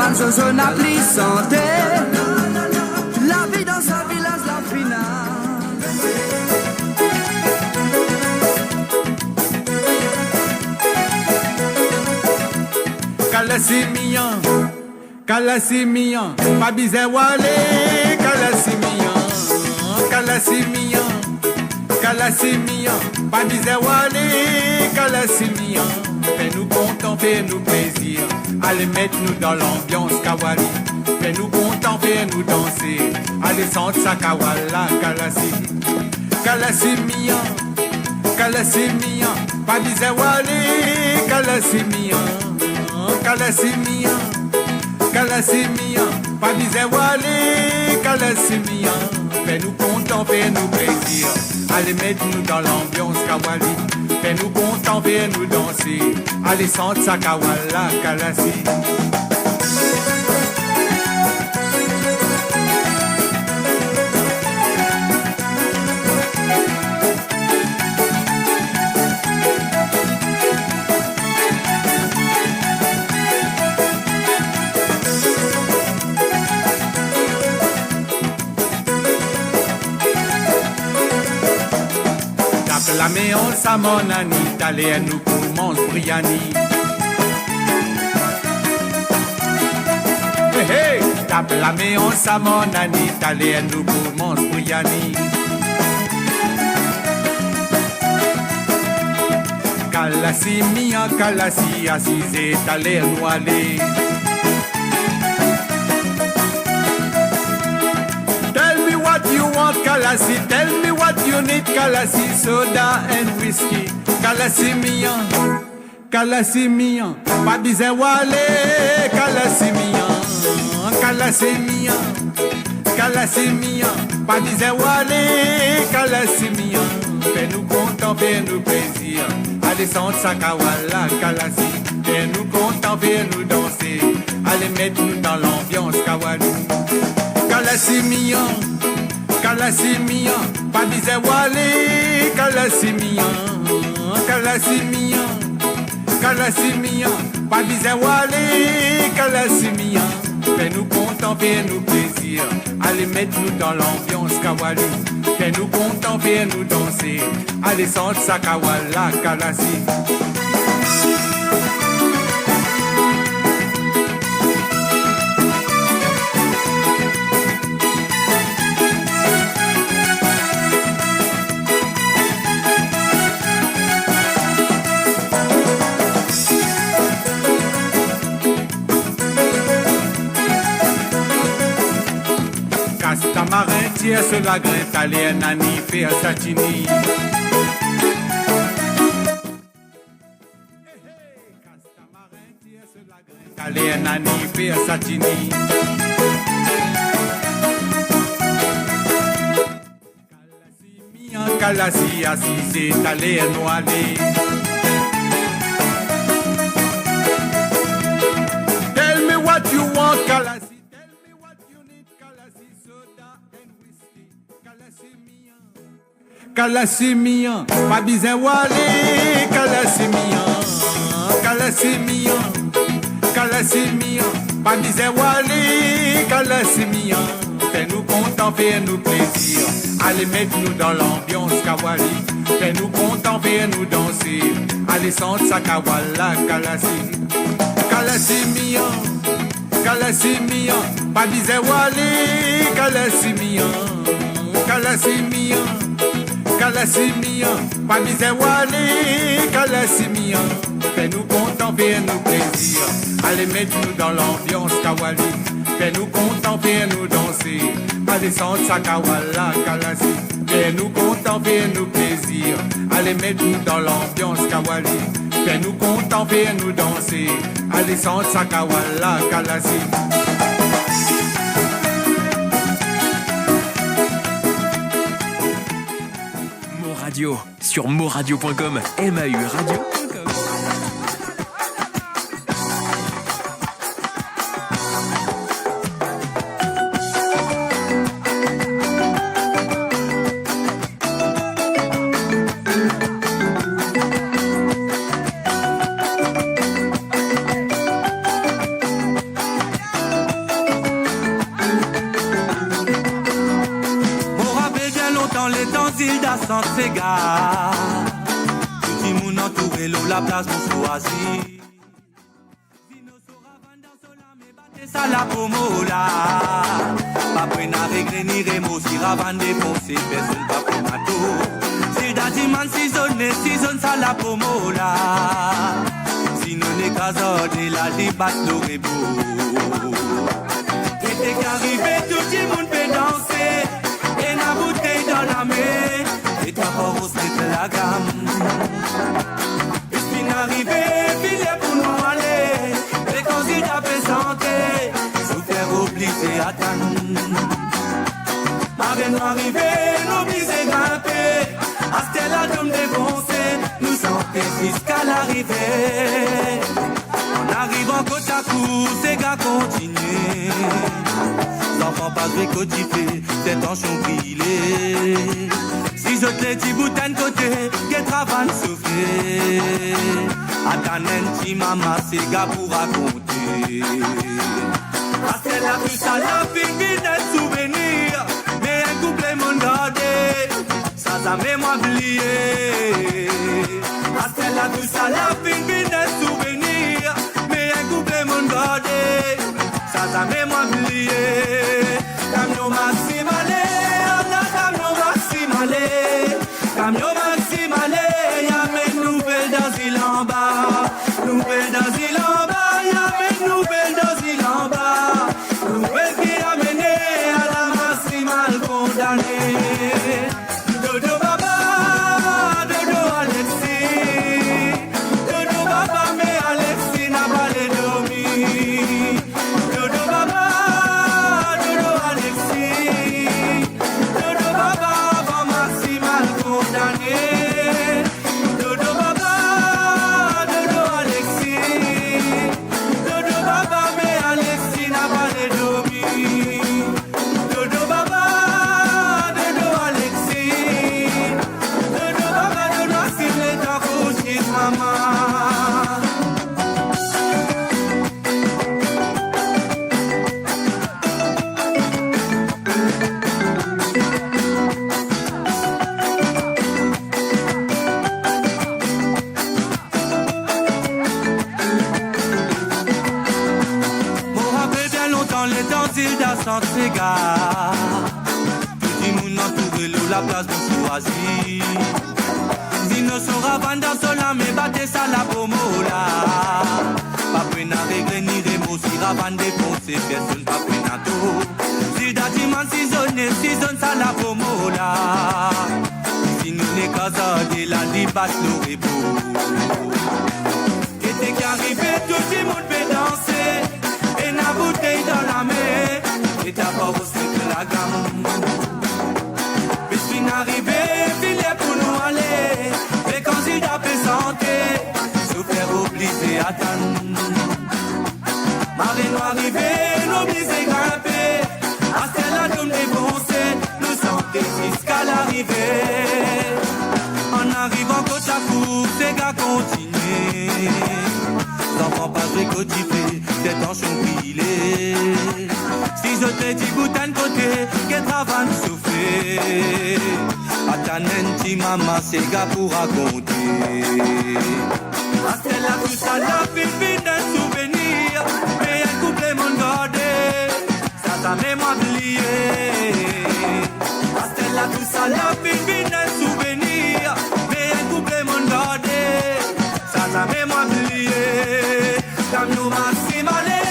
Manzozo n'a plus santé. La vie dans sa village, la finale. Kalasimian, pas bizarre wale, Kalasimian, pas bizarre wale, Kalasimian. Fais-nous content, fais-nous plaisir, allez mettre-nous dans l'ambiance Kawali. Fais-nous content, fais-nous danser, allez sentir sa Kawala, Kalasimian, pas bizarre wale, Kalasimian, pas bizarre wale, Kalasimian. Fais-nous content, fais-nous plaisir, allez mettre-nous dans l'ambiance Kawali. Fais-nous content, fais-nous danser, allez sentir sa Kawala, Kalasi. La méance à mon ami, t'allais à nous pour manger Briani. Hey, hey, tape la méance à mon ami, t'allais à nous pour manger Briani. Kalasi, mia, Kalasi, assise, t'allais à nous aller. You want Kalasi, tell me what you need Kalasi, soda and whiskey. Kalasi mian, pas bizarre wale, Kalasi mian, pas bizarre wale, Kalasi mian. Fais-nous content, fais-nous plaisir, allez sentir sa Kawala, Kalasi. Fais-nous content, fais-nous danser, allez mettre-nous dans l'ambiance Kawali. Kalasimian, pas bizarre wale, Kalasimian, pas bizarre wale, Kalasimian. Fais-nous content, fais-nous plaisir, allez mettre-nous dans l'ambiance Kawali. Fais-nous content, fais-nous danser, allez sentir sa Kawala, Kalasi. Marin tire sur la graine, t'allais un nani fait un satini. T'allais un nani fait un satini. Kalasi assise, t'allais un noalé. Tell me what you want, Kalasi. Kalasimian, pas bizarre wale, Kalasimian, pas bizarre wale, Kalasimian. Fais-nous content, fais-nous plaisir, allez mettre-nous dans l'ambiance Kawali. Fais-nous content, fais-nous danser, allez sentir sa Kawala, Kalasi. Kalasimian, pas bizarre wale, Kalasimian, pas bizarre wale, Kalasimian. Fais-nous content, fais-nous plaisir, allez mettre-nous dans l'ambiance Kawali. Fais-nous content, fais-nous danser, allez sentir sa Kawala, Kalasi. Fais-nous content, fais-nous plaisir, allez mettre-nous dans l'ambiance Kawali. Fais-nous content, fais-nous danser, allez sentir sa Kawala, Kalasi. Radio sur moradio.com, MAU radio.com. Sega. Tout le monde entouré l'eau, la place pour choisir. Ça la pomo là. Pas prendre à régler ni rémo, si ravande défoncer, personne pas pour ma tour. Si d'adiman season ça la pomo là. Si nous n'est qu'à zorder la débatte l'aurait beau. Et t'es qu'arrivé, tout le monde peut danser. Et la bouteille dans la main. Et t'as pas osé la gamme. Et puis n'arrivé, filet pour nous aller. Les candidats présentés, sous faire obliger à attendre. Marraine arrivée, n'obligez grimper. À Stella de me défoncer, nous sentons jusqu'à l'arrivée. En arrivant côte à côte, ces gars continuent. L'enfant pas récotifé, c'est en chambrillé. Si je te l'ai dit, boutin côté, qu'elle travaille souffrir. Atanenti maman, c'est gars pour raconter. Parce qu'elle a vu ça, la fille d'un souvenir. Mais un couplet m'en gardé, sans jamais m'oublier. Parce qu'elle a vu ça, la fille d'un souvenir. Mais un couplet m'en gardé, sans jamais m'oublier. Camion maximalé, camion maximalé. Camion maximalé, y'a mes nouvelles d'asile en bas. Nouvelles d'asile en bas, y'a mes nouvelles d'asile en bas. Nouvelles qui a mené à la maximale condamnée. Dodo Baba, Dodo Alexis. Dodo Baba, mais Alexis n'a pas les dormi. Dodo Baba, Dodo Alexis. Dodo Baba, avant maximale condamnée. Dodo Baba, Dodo Alexis. Dodo Baba, mais Alexis n'a pas les dormi. Dodo Baba, Dodo Alexis. Dodo Baba, Dodo Alexis, les temps couchés, maman. M'en rappelle bien longtemps les danses d'Ascent Sega. Petit moun entouré l'eau, la place pour choisir. Zino sera vanda sola, mais battez ça la pomo là. Pas prenne à régler ni rémo, si ravande défoncer, personne pas prenne à tout. Si d'adiman season ça la pomo là. Si nous n'est qu'à zorder la débatte l'aurait beau. Et t'es qu'arrivé, tout le monde peut danser. Et la bouteille dans la main. Et t'as pas aussi que la gamme. Mais si n'arrivé, filet pour nous aller. Les candidats présentés, se faire obliger à attendre. Marraine arrivée, n'obligez grimper. À Stella de me défoncer, nous sentons jusqu'à l'arrivée. En arrivant côte à côte, ces gars continuent. L'enfant pas récotifé, c'est en chambrillé. Si je te dis boutin côté, qu'elle travaille souffrir. Atanenti maman, c'est gars pour raconter. Parce qu'elle a vu ça, la fille d'un souvenir. Mais un couplet m'en gardé, ça t'a même oublié. Parce qu'elle a vu ça, la fille d'un souvenir. Mais un couplet m'en gardé, ça t'a même oublié. Camion maximalé,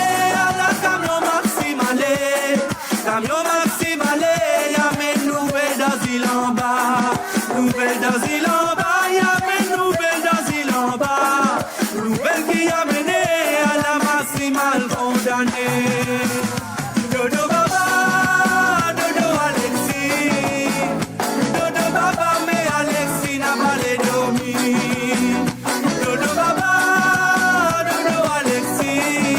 camion maximalé. Camion maximalé, y'a mes nouvelles d'asile en bas. Nouvelles d'asile en bas, y'a mes nouvelles d'asile en bas. Nouvelles qui a mené à la maximale condamnée. Dodo Baba, Dodo Alexis. Dodo Baba, mais Alexis n'a pas les dormi. Dodo Baba, Dodo Alexis.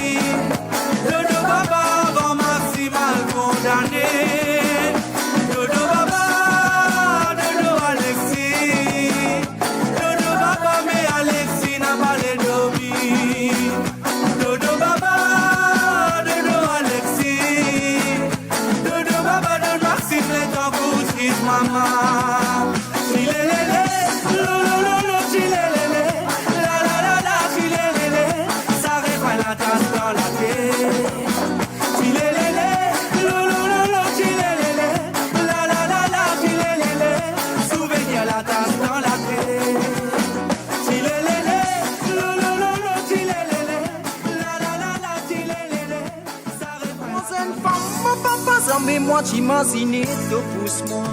moi t'imaginer, te pousse-moi.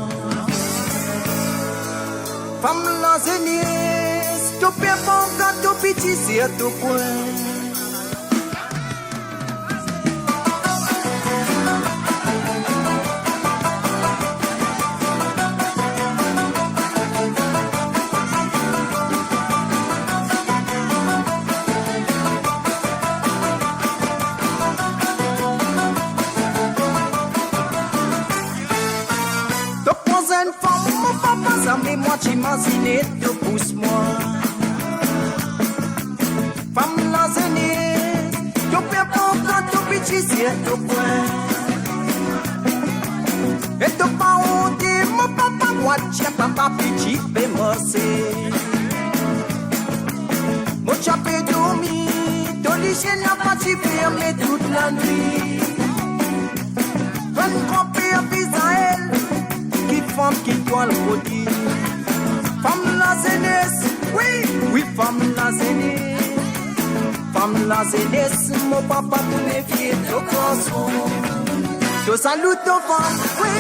Femme la zénisse, te perds mon gâteau petit, c'est à ton coin. Mais moi t'imaginer, te pousse-moi. Femme la zénith, te perds mon gâteau petit, c'est à ton coin. Et te pas honte, mon papa, moi tiens papa petit, bémossé. Mon chapé dormi, ton lit n'a pas si fermé toute la nuit. Bonne grand-père Bisaël, qui femme qui doit le maudit. Femme la zénesse, oui, oui, femme la zénesse. Femme la zénesse, mon papa pour mes filles de canson. Te salue ton femme, oui,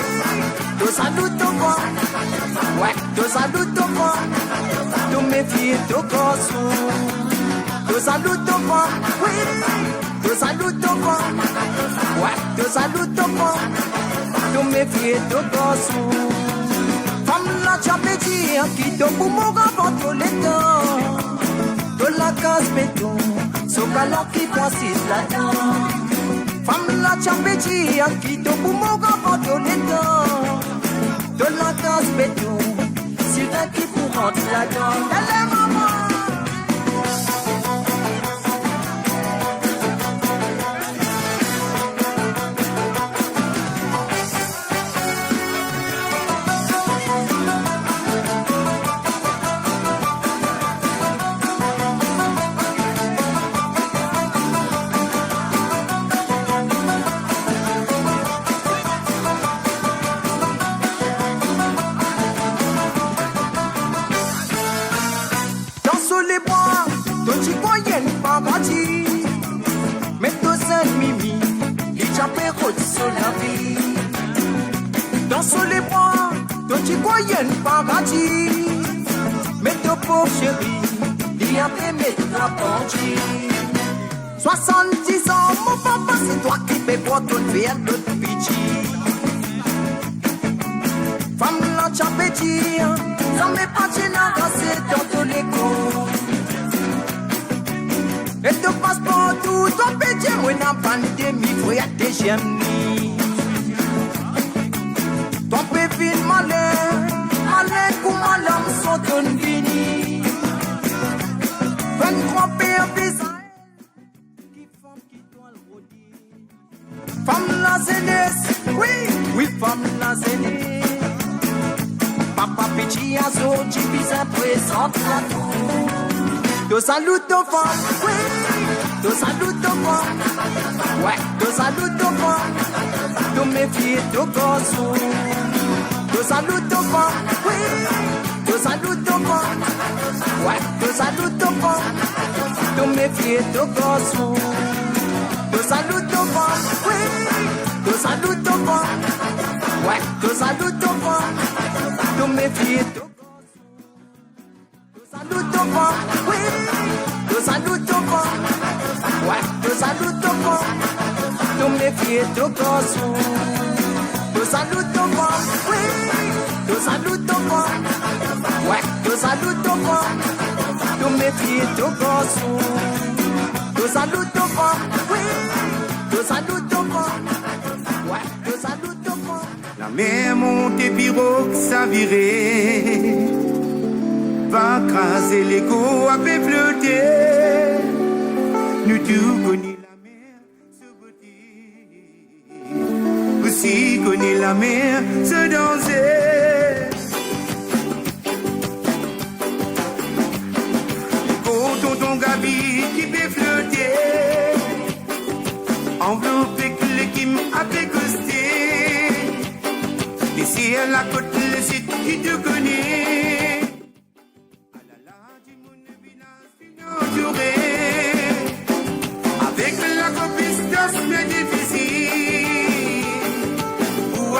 te salue ton femme. Ouais, te salue ton femme, tous mes filles de canson. Te salue ton femme, oui, te salue ton femme. Ouais, te salue ton femme, tous mes filles de canson. Femme la chapétie, qui te pour mon avant tout les temps. De la case béton, ce galant qui consiste là-dedans. Femme la chapétie, qui te pour mon avant tout les temps. De la case béton, Sylvain qui pour rentrer là-dedans. Elle est maman. Mais tous un mimi, il j'appelle sur la vie. Dans sous les bras, ton petit coyen paradis. Mais ton pauvre chéri, il a fait mettre la bandit. 70 ans, mon papa, c'est toi qui fais pour ton verre de pitié. Femme la chapétie, ça m'est pas gênant dans dans l'écho. Et te passe partout, ton pétier, moi n'a pas demi, frère, t'es jamais. Ton pépi malin, malin, comme malin, sont ton fini. 23 pères, qui font qui doit le redire. Femme la zénesse, oui, oui, femme la zénesse. Papa petit, azo, tu vis un présent à tout. Te salue ton femme, oui, te salue ton femme, ouais, te salue ton femme, tous mes filles de garçon. Te salue ton femme, oui, te salue ton femme, ouais, te salue ton femme, tous mes filles de garçon. Te salue ton femme, oui, te salue ton femme, ouais, te salue ton femme, tous mes filles de garçon. Salut ton fort, oui, te salue ton fort, ouais, te salue ton fort, tous mes filles de garçon. Te salue ton fort, oui, te salue ton fort, ouais, te salue ton fort, tous mes filles de garçon. Te salue ton fort, oui, te salue ton fort, ouais, te salue ton fort. La mer monte et pirogue s'avirait. Va craser l'écho à fait flotter. Nous tous connaissons la mer, ce beauté. Aussi connaissons la mer, ce danser. L'écho tonton Gabi qui fait flotter. Enveloppé que l'équipe a fait coster. Ici à la côte, le site qui te connaît. Avec la compétence mais difficile, pour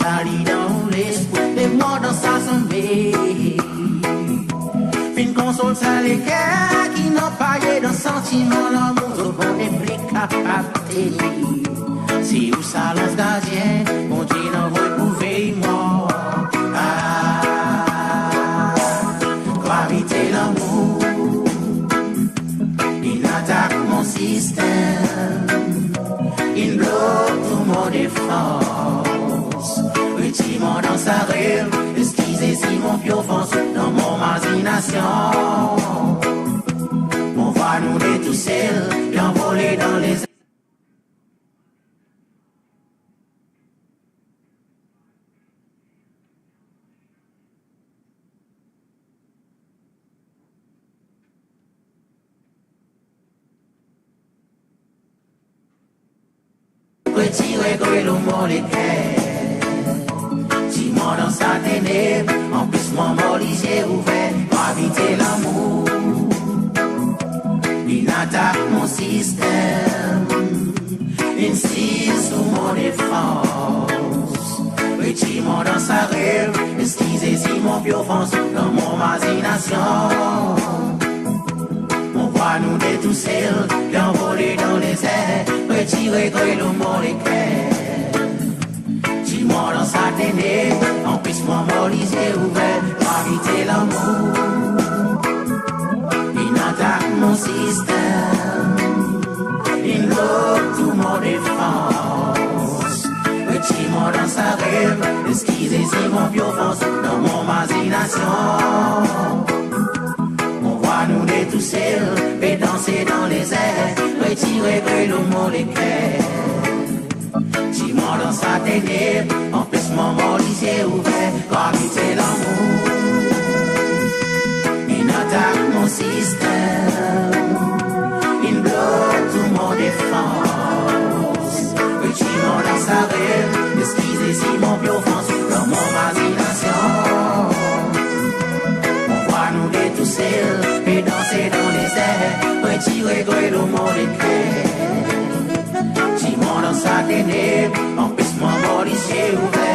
Charlie dans l'esprit, les morts dans sa assemblée. Fin console ça les cœurs qui n'ont pas eu d'un sentiment, l'amour au bon et plus capacité. Si vous salons gardien, mon Dieu n'en veut prouver moi. Gravité l'amour, il attaque mon système, il bloque tout mon défense. Retiment dans sa rêve, esquisez si mon pied offense dans mon imagination. On va nous détousser, bien voler dans les retirer que le monde est Timon dans sa ténèbre, en plus mon mort les yeux ouverts, pour habiter l'amour. Il attaque mon système, insiste sur mon défense. Timon dans sa rêve, excusez si mon pied offense dans mon imagination. On voit nous détousser, bien voler dans les airs, retirer que le monde est Timon dans sa ténèbre, en plus mon mort les yeux ouverts, pour habiter l'amour. Il attaque mon système, il bloque tout mon défense. Timon dans sa rêve, excusez si mon pied offense dans mon imagination. On voit nous détousser, et danser dans les airs, retirer que le monde est clair. Timon dans sa ténèbre, en plus mon mort les yeux ouverts, pour habiter l'amour. Il attaque mon système, il bloque tout mon défense. Timon dans sa rêve, excusez si mon pied offense dans mon imagination. On voit nous détousser, et danser dans les airs, retirer que le monde est clair. Timon dans sa ténèbre, en plus mon mort les yeux ouverts.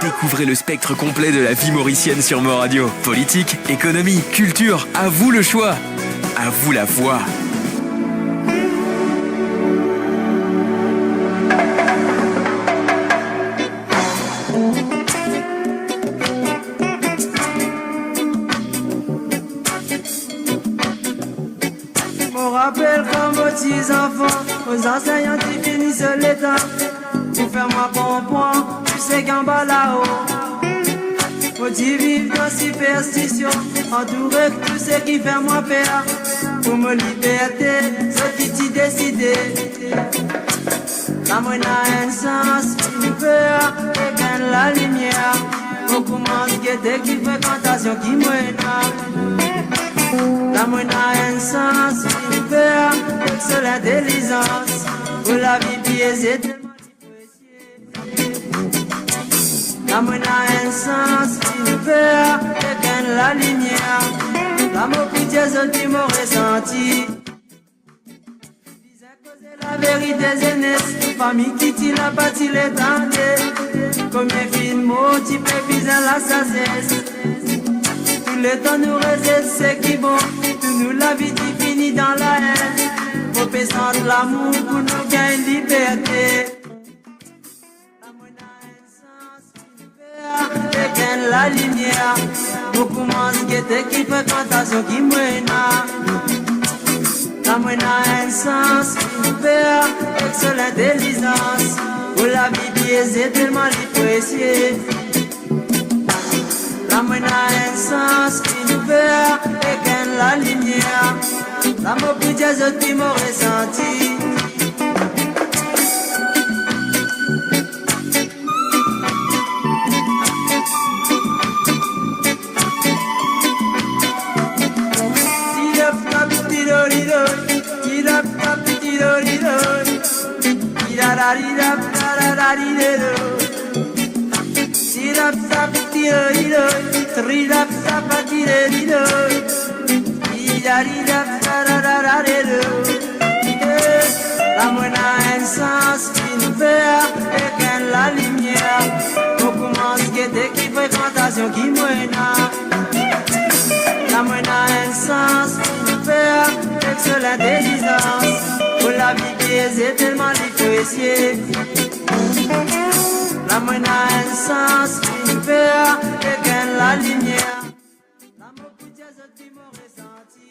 Découvrez le spectre complet de la vie mauricienne sur Mo Radio. Politique, économie, culture, à vous le choix. À vous la voix. On rappelle comme aux petits enfants, aux enseignants qui finissent l'état. Pour faire moi bon point, tu sais qu'en bas là-haut, faut-il vivre dans superstition, entouré de tout ce qui fait moi peur. Pour me liberté, ce qui t'y décidé. La moine a un sens, une peur, et gagne la lumière. On commence à guetter qui fréquentation qui mène. La moine a un sens, une peur, seule intelligence. Pour la vie biaisée. La moine a un sens, une peur, et gagne la lumière. L'amour que Dieu qui m'a ressenti. La vérité jeunesse, famille qui t'y l'a bâti l'étendue. Comme un film mot, tu peux viser la sagesse. Tout le temps nous résiste, c'est qui bon. Tout nous la vie qui finit dans la haine. Faut pécher l'amour pour nous gagner liberté. Éteindre la lumière, pour commencer à guetter qui fréquentation qui mène. La moine a un sens, une peur, excellente intelligence. Pour la vie biaisée, tellement précieux. La moine a un sens, une peur, éteindre la lumière. L'amour pour Dieu, je qui m'ont ressenti. Tira La moine a un sens qui nous fait et qu'elle la lumière. Pour commencer, qui fréquentation qui moine. La moine a un sens qui nous fait excellente existence. Pour la vie qui est tellement difficile. La moine a un sens qui nous fait et qu'elle la lumière. L'amour pour Dieu, c'est qui m'ont ressenti.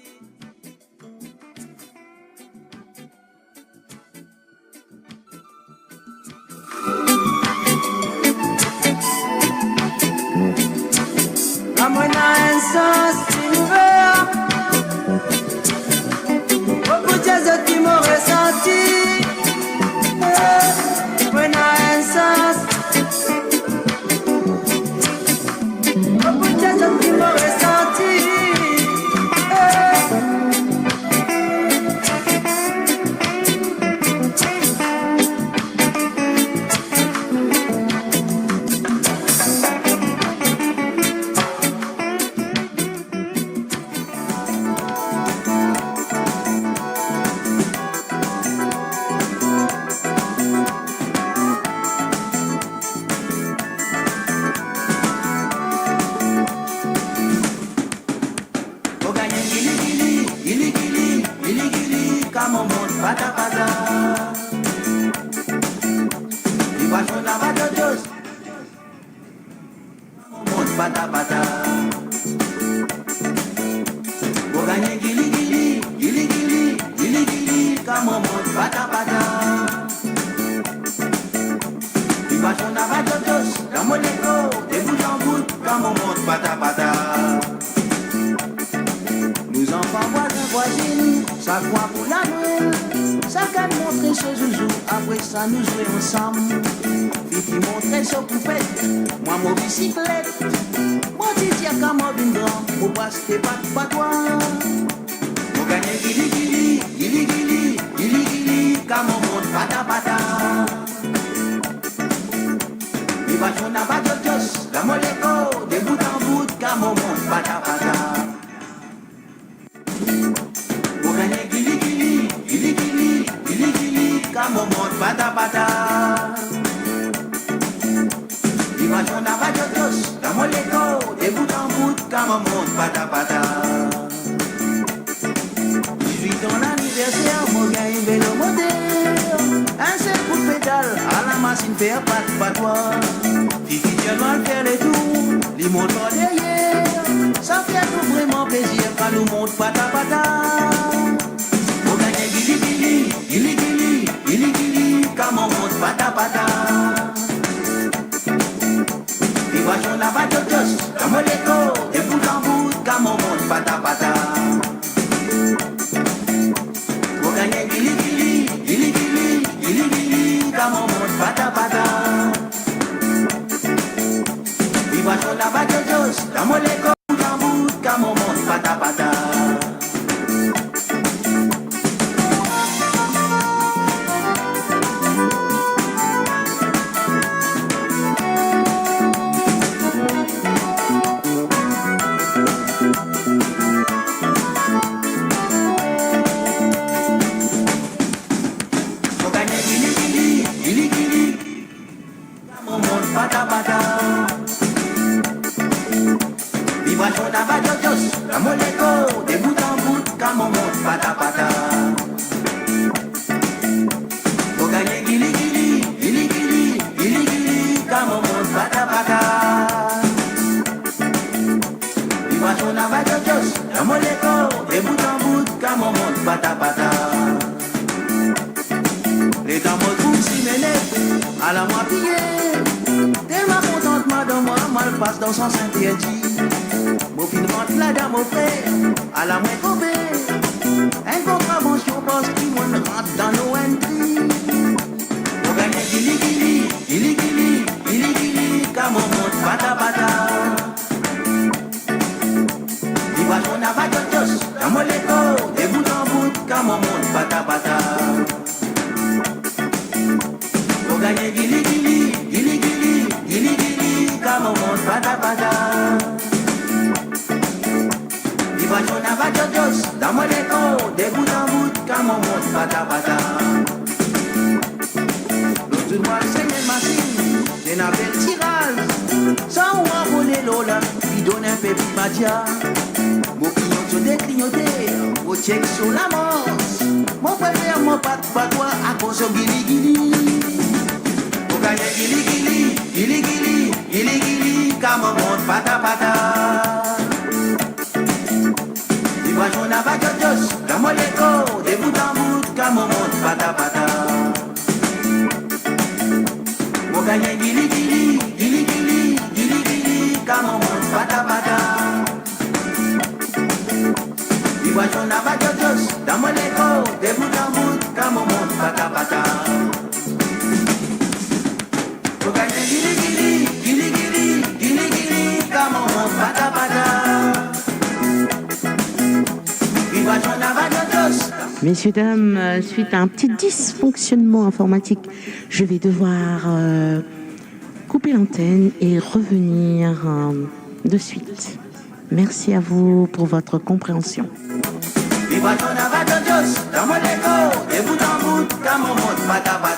La moine a un sens qui nous veut. Beaucoup de choses qui m'ont ressenti. La moine a un sens. Beaucoup de choses qui m'ont ressenti. Nous enfants voisins, voisines, chaque fois pour la Noël, chacun montrer ce joujou, après ça nous jouons ensemble. Fifi montrer ce poupette, moi mon bicyclette, mon petit comme mon grand, pour passer tes pattes patois. Pour gagner gili gili, gili gili, gili gili, comme on monte pata pata. Il va jouer à Badjos, la moléco, de bout en bout, comme on monte pata pata. Pour gagner gili gili, gili gili, gili gili, comme on monte pata pata. Il va jouer à Badjos, la moléco, de bout en bout, comme on monte pata pata. Ton anniversaire, mon gars, il vélo moderne. Un seul coup de pédale, à la machine, faire pas de patois. Fifi, tu dois faire les tours, les montants derrière. Ça fait tout vraiment plaisir quand nous monte pata pata. Mon gars, gili gili, gili gili, gili gili, quand on monte pata pata. Il va jouer la badjos, comme l'écho, de bout en bout, quand on monte pata pata. Gili gili, gili gili, gili gili, comme on monte pata pata. Il va jouer la badjos, comme l'écho, en bout, comme on monte pata pata. Les dames me si mêlées, à la moi pillée. Tellement contente, madame, moi, mal passe dans son Saint-Pierre-Dit. Mon fin rentre la dame au frère, à la moins cobée. Un contravention parce qu'il rentre dans nos entries. On gagne gili gili, gili gili, gili gili, comme on monte pata pata. Il va jouer à Badjos, comme l'écho, de bout en bout, comme on monte pata pata. gagner gili gili, gili gili, gili gili, comme on monte pata pata. Vibration n'a pas de jos, dans mon écho, des bouts en bout, comme on monte pata pata. L'autre mois c'est mes machines, c'est un bel tirage, sans ou abonner l'ola, lui donne un peu plus matia. Mon clignote déclignoté, au check sur la manche. Mon frère, mon patois, à cause de gili gili. Pour gagner gili gili, gili gili, gili gili, comme on monte pata pata. Vibration n'a pas de jos, comme on l'écho, des bouts en bout, comme on monte pata pata. Pour gagner gili gili, gili gili, gili gili, comme on monte pata pata. Vibration n'a pas de jos, dans mon écho, des bouts en bout, comme on monte pata pata. Faut gagner gili gili, gili gili, gili gili, comme on monte pata pata. Vibration n'a pas de jos. Messieurs, dames, suite à un petit dysfonctionnement informatique, je vais devoir couper l'antenne et revenir de suite. Merci à vous pour votre compréhension. Vibration n'a pas de jos, dans mon écho, des bouts en bout, comme on monte pata pata.